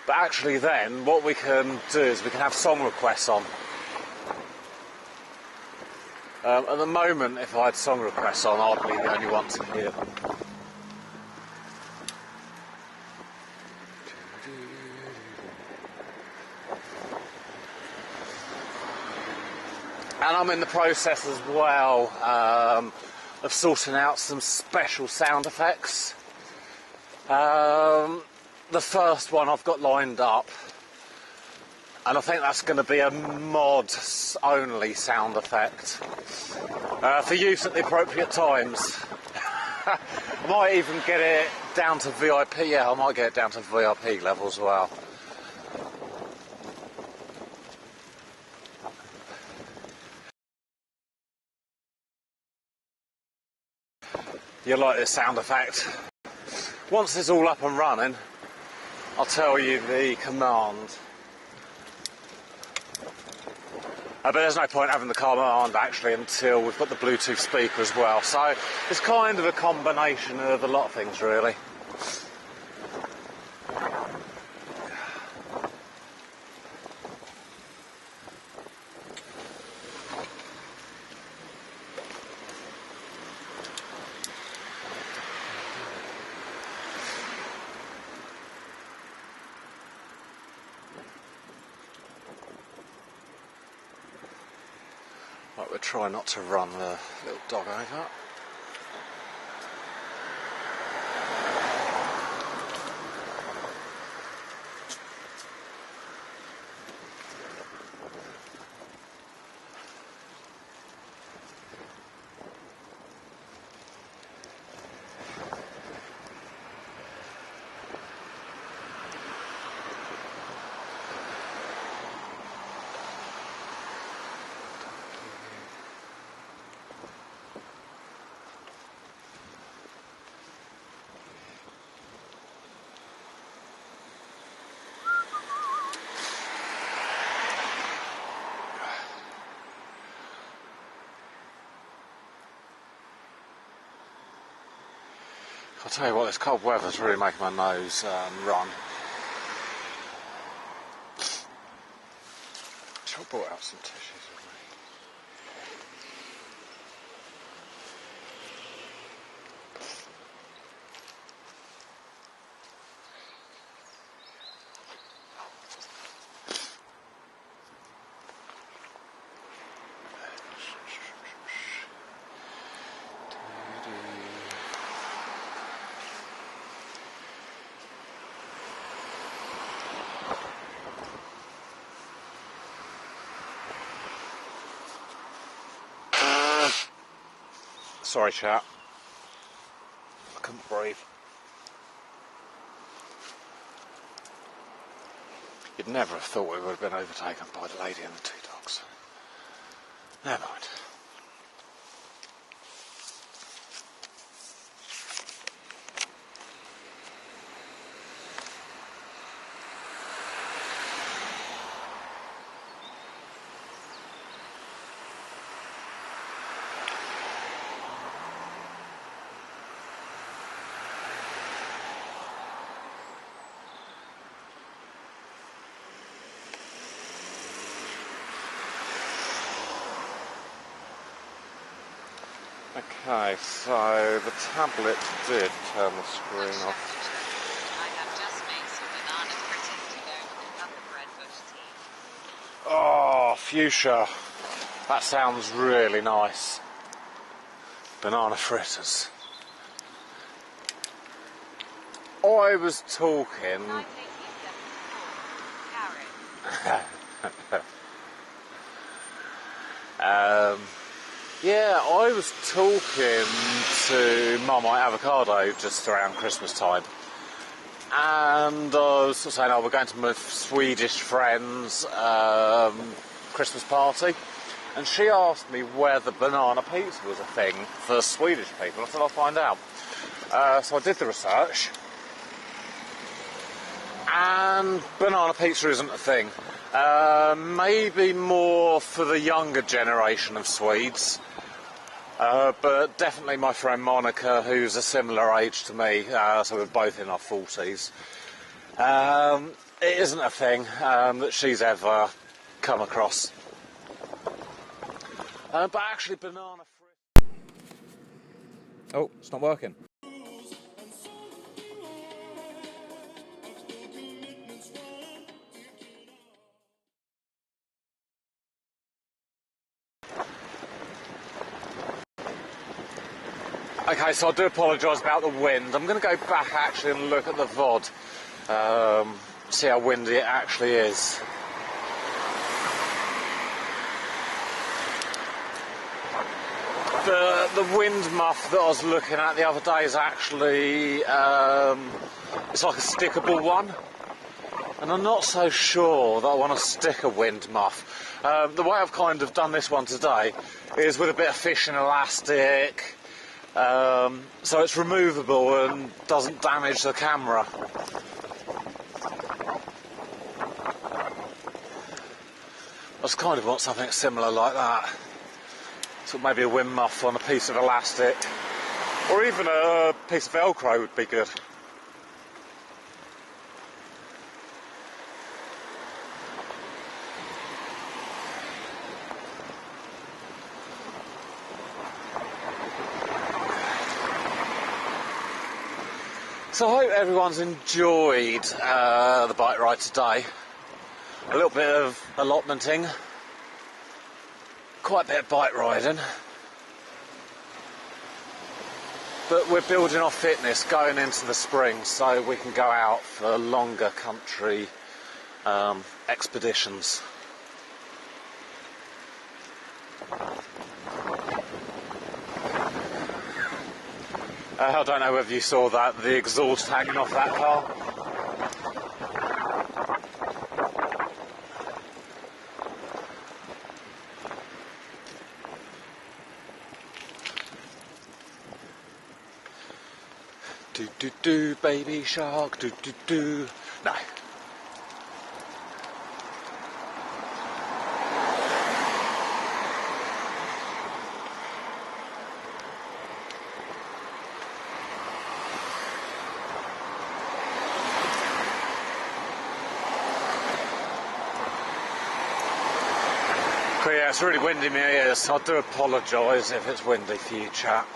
But actually then what we can do is we can have song requests on. At the moment, if I had song requests on, I'd be the only one to hear them. And I'm in the process as well of sorting out some special sound effects. The first one I've got lined up, and I think that's going to be a mod-only sound effect for use at the appropriate times. I might even get it down to VIP, yeah, I might get it down to VIP level as well. You like this sound effect? Once it's all up and running, I'll tell you the command. But there's no point having the command actually until we've got the Bluetooth speaker as well. So it's kind of a combination of a lot of things really. Right, we'll try not to run the little dog over. I'll tell you what, this cold weather's really making my nose run. Should have brought out some tissues with me. Sorry, chat. I couldn't breathe. You'd never have thought we would have been overtaken by the lady and the two dogs. Never mind. Okay, so the tablet did turn the screen off. I have just made some banana fritters to go with the bread bush tea. Oh, fuchsia. That sounds really nice. Banana fritters. I was talking... 1974. Carrot. Yeah, I was talking to Marmite Avocado just around Christmas time, and I was sort of saying, oh, we're going to my Swedish friend's Christmas party, and she asked me whether banana pizza was a thing for Swedish people. I said I'll find out. So I did the research, And banana pizza isn't a thing. Maybe more for the younger generation of Swedes. But definitely my friend Monica, who's a similar age to me, so we're both in our 40s. It isn't a thing that she's ever come across. But actually banana free... Oh, it's not working. Okay, so I do apologise about the wind. I'm going to go back actually and look at the VOD, see how windy it actually is. The wind muff that I was looking at the other day is actually, it's like a stickable one. And I'm not so sure that I want to stick a wind muff. The way I've kind of done this one today is with a bit of fishing elastic, so it's removable and doesn't damage the camera. I just kind of want something similar like that. So maybe a wind muff on a piece of elastic, or even a piece of Velcro would be good. So I hope everyone's enjoyed the bike ride today. A little bit of allotmenting, quite a bit of bike riding, but we're building our fitness going into the spring so we can go out for longer country expeditions. I don't know whether you saw that, the exhaust hanging off that car. Do do do, baby shark, do do do. No. But yeah, it's really windy in my ears, so I do apologise if it's windy for you, chat.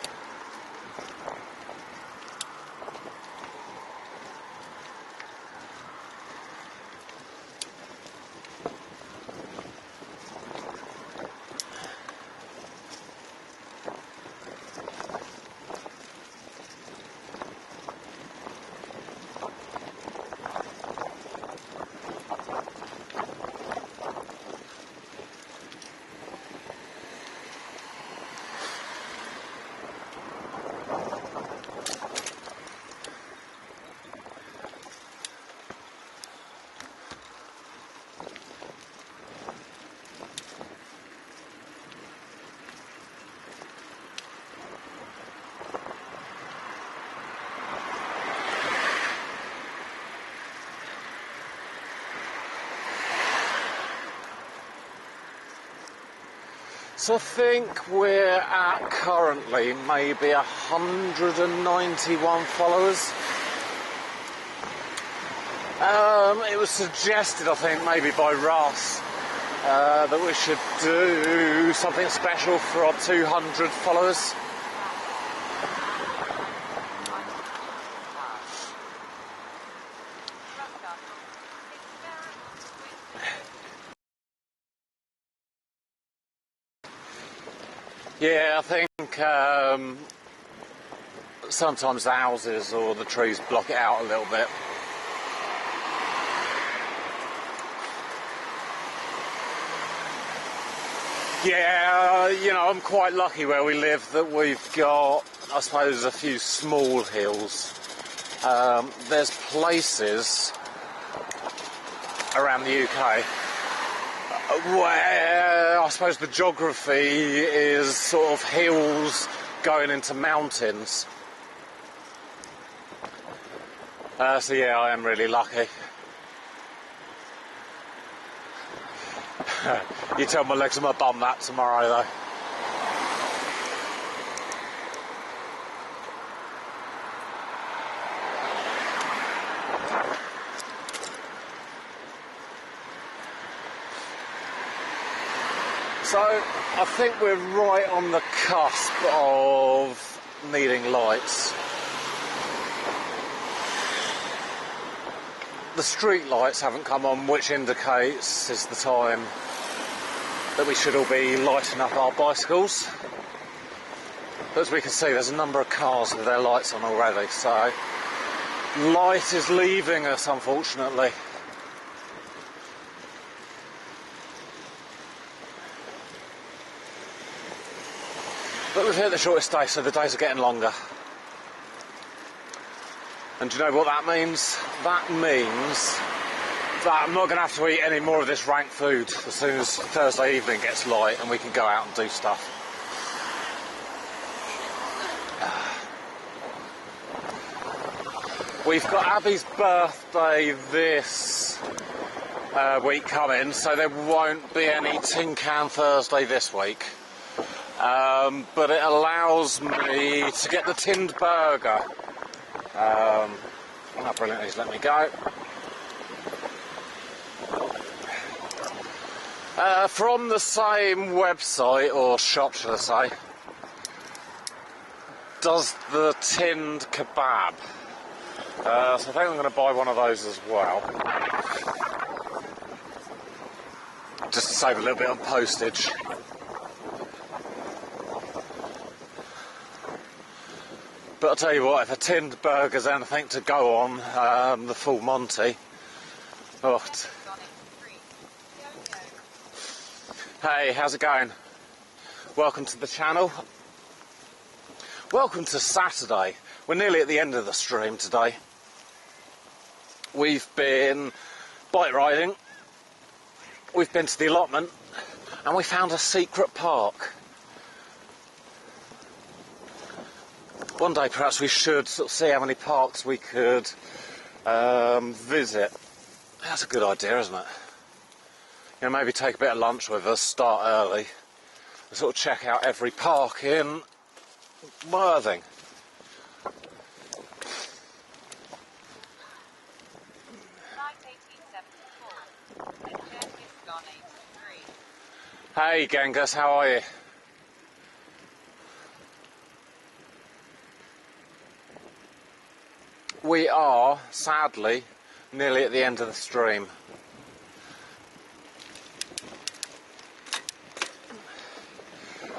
So I think we're at currently maybe 191 followers. It was suggested, I think, maybe by Russ, that we should do something special for our 200 followers. Yeah, I think sometimes the houses or the trees block it out a little bit. Yeah, you know, I'm quite lucky where we live that we've got, I suppose, a few small hills. There's places around the UK where I suppose the geography is sort of hills going into mountains. So yeah, I am really lucky. You tell my legs and my bum that tomorrow, though. So, I think we're right on the cusp of needing lights. The street lights haven't come on, which indicates is the time that we should all be lighting up our bicycles. But as we can see, there's a number of cars with their lights on already, so light is leaving us, unfortunately. But we've hit the shortest day, so the days are getting longer. And do you know what that means? That means that I'm not going to have to eat any more of this rank food as soon as Thursday evening gets light and we can go out and do stuff. We've got Abby's birthday this week coming, so there won't be any Tin Can Thursday this week. But it allows me to get the tinned burger. Oh, brilliant, he's let me go. From the same website, or shop should I say, does the tinned kebab. So I think I'm going to buy one of those as well. Just to save a little bit on postage. But I'll tell you what, if a tinned burger's anything to go on, the full Monty. Oh. Hey, how's it going? Welcome to the channel. Welcome to Saturday. We're nearly at the end of the stream today. We've been bike riding, we've been to the allotment, and we found a secret park. One day perhaps we should sort of see how many parks we could visit. That's a good idea, isn't it? You know, maybe take a bit of lunch with us, start early, and sort of check out every park in Worthing. Hey Genghis, how are you? We are, sadly, nearly at the end of the stream.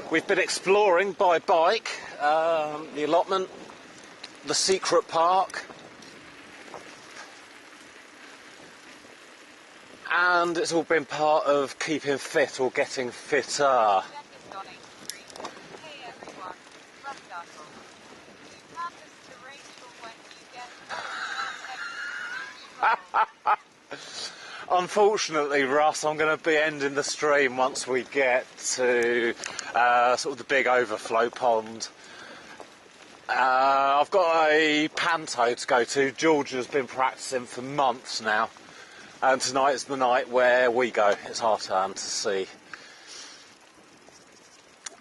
We've been exploring by bike, the allotment, the secret park, and it's all been part of keeping fit or getting fitter. Unfortunately, Russ, I'm going to be ending the stream once we get to sort of the big overflow pond. I've got a panto to go to. Georgia's been practicing for months now, and tonight's the night where we go. It's our turn to see.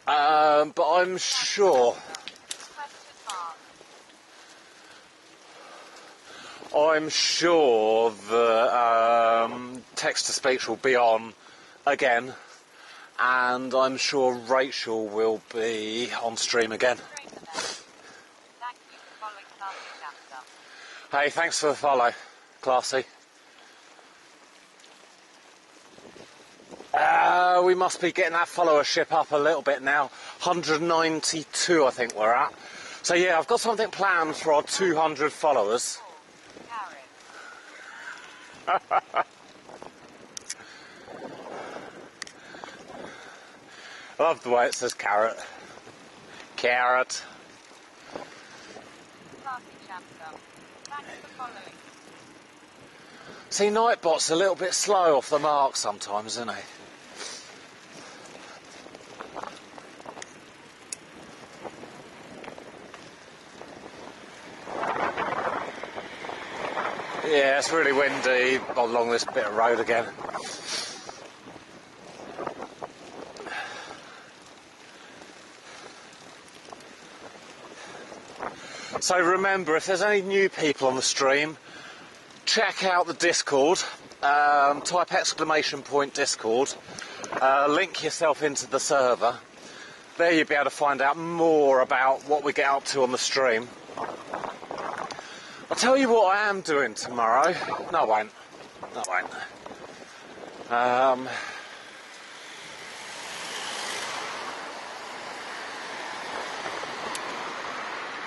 But I'm sure... I'm sure that text-to-speech will be on again, and I'm sure Rachel will be on stream again. Hey, thanks for the follow, Classy. We must be getting that followership up a little bit now. 192, I think we're at. So yeah, I've got something planned for our 200 followers. I love the way it says carrot. Carrot. See, Nightbot's a little bit slow off the mark sometimes, isn't he? Yeah, it's really windy along this bit of road again. So remember, if there's any new people on the stream, check out the Discord, type !Discord, link yourself into the server. There you'll be able to find out more about what we get up to on the stream. I'll tell you what I am doing tomorrow. No, I won't. No, I won't.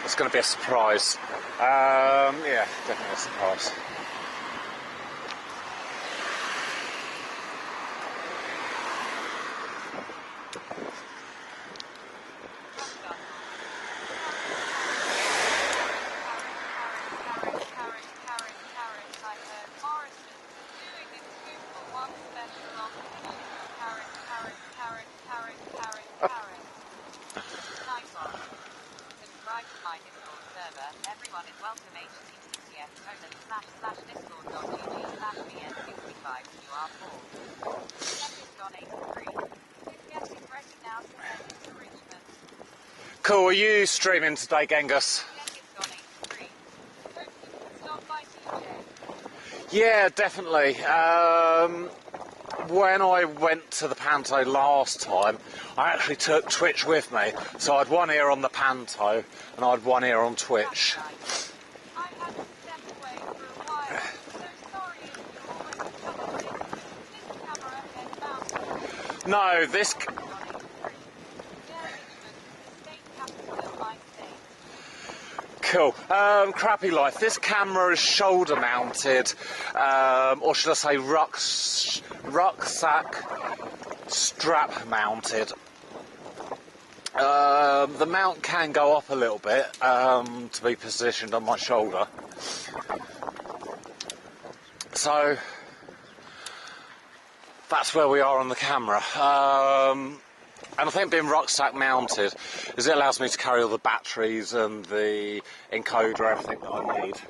It's going to be a surprise. Yeah, definitely a surprise. Everyone is welcome. https://discord.gg/bn65QR4. Message on 83. Getting ready now to head into Richmond. Cool, are you streaming today, Genghis? Stop by DJ. Yeah, definitely. When I went to the Panto last time, I actually took Twitch with me. So I had one ear on the Panto and I had one ear on Twitch. I had to step away for a while, so sorry if you already covered it. This camera head mounted. No, this... Cool. Crappy Life. This camera is shoulder mounted, or should I say rucksack strap mounted. The mount can go up a little bit to be positioned on my shoulder. So that's where we are on the camera. And I think being rucksack mounted is it allows me to carry all the batteries and the encoder, everything that I need.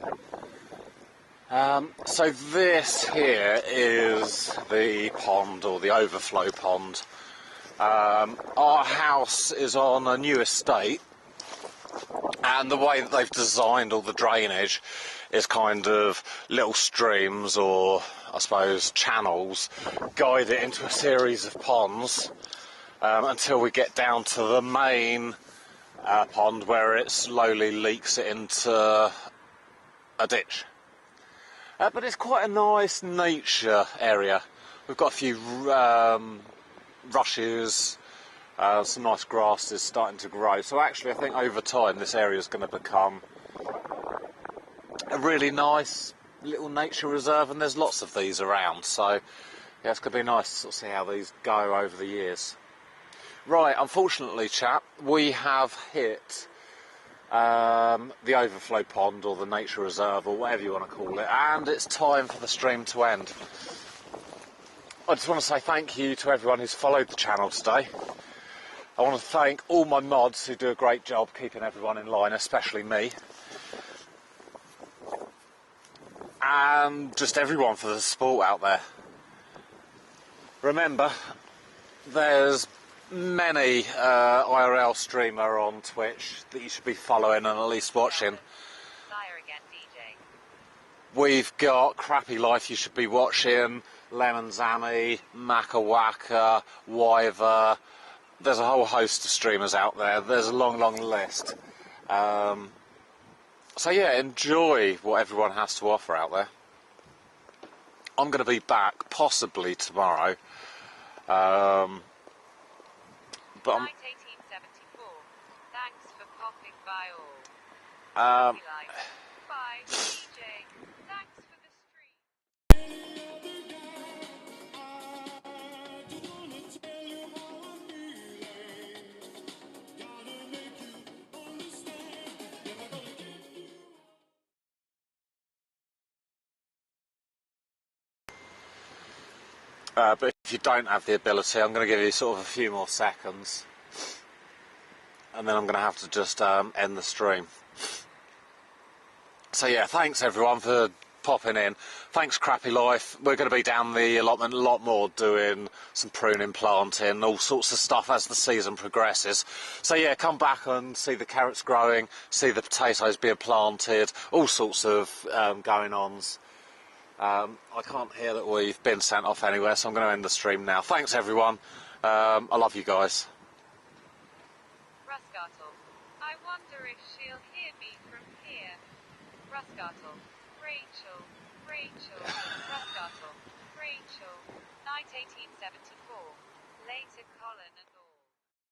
So this here is the pond, or the overflow pond. Our house is on a new estate, and the way that they've designed all the drainage is kind of little streams, or I suppose channels, guide it into a series of ponds. Until we get down to the main pond where it slowly leaks it into a ditch. But it's quite a nice nature area. We've got a few rushes, some nice grasses starting to grow. So actually I think over time this area is going to become a really nice little nature reserve, and there's lots of these around. So yeah, it's going to be nice to sort of see how these go over the years. Right, unfortunately, chap, we have hit the overflow pond, or the nature reserve, or whatever you want to call it, and it's time for the stream to end. I just want to say thank you to everyone who's followed the channel today. I want to thank all my mods who do a great job keeping everyone in line, especially me. And just everyone for the support out there. Remember, there's many IRL streamer on Twitch that you should be following and at least watching. Again, DJ. We've got Crappy Life you should be watching, Lemon Zammy, Makawaka, Wyver. There's a whole host of streamers out there. There's a long, long list. So yeah, enjoy what everyone has to offer out there. I'm going to be back possibly tomorrow. But I'm... 1874. Thanks for popping by all. Bye, DJ. Thanks for the stream. But if you don't have the ability, I'm going to give you sort of a few more seconds, and then I'm going to have to just end the stream. So yeah, thanks everyone for popping in. Thanks, Crappy Life. We're going to be down the allotment a lot more, doing some pruning, planting, all sorts of stuff as the season progresses. So yeah, come back and see the carrots growing, see the potatoes being planted, all sorts of going-ons. I can't hear that we've been sent off anywhere, so I'm going to end the stream now. Thanks, everyone. I love you guys. Rusgartle. I wonder if she'll hear me from here. Rusgartle. Rachel. Rusgartle. Rachel. Night 1874. Later Colin and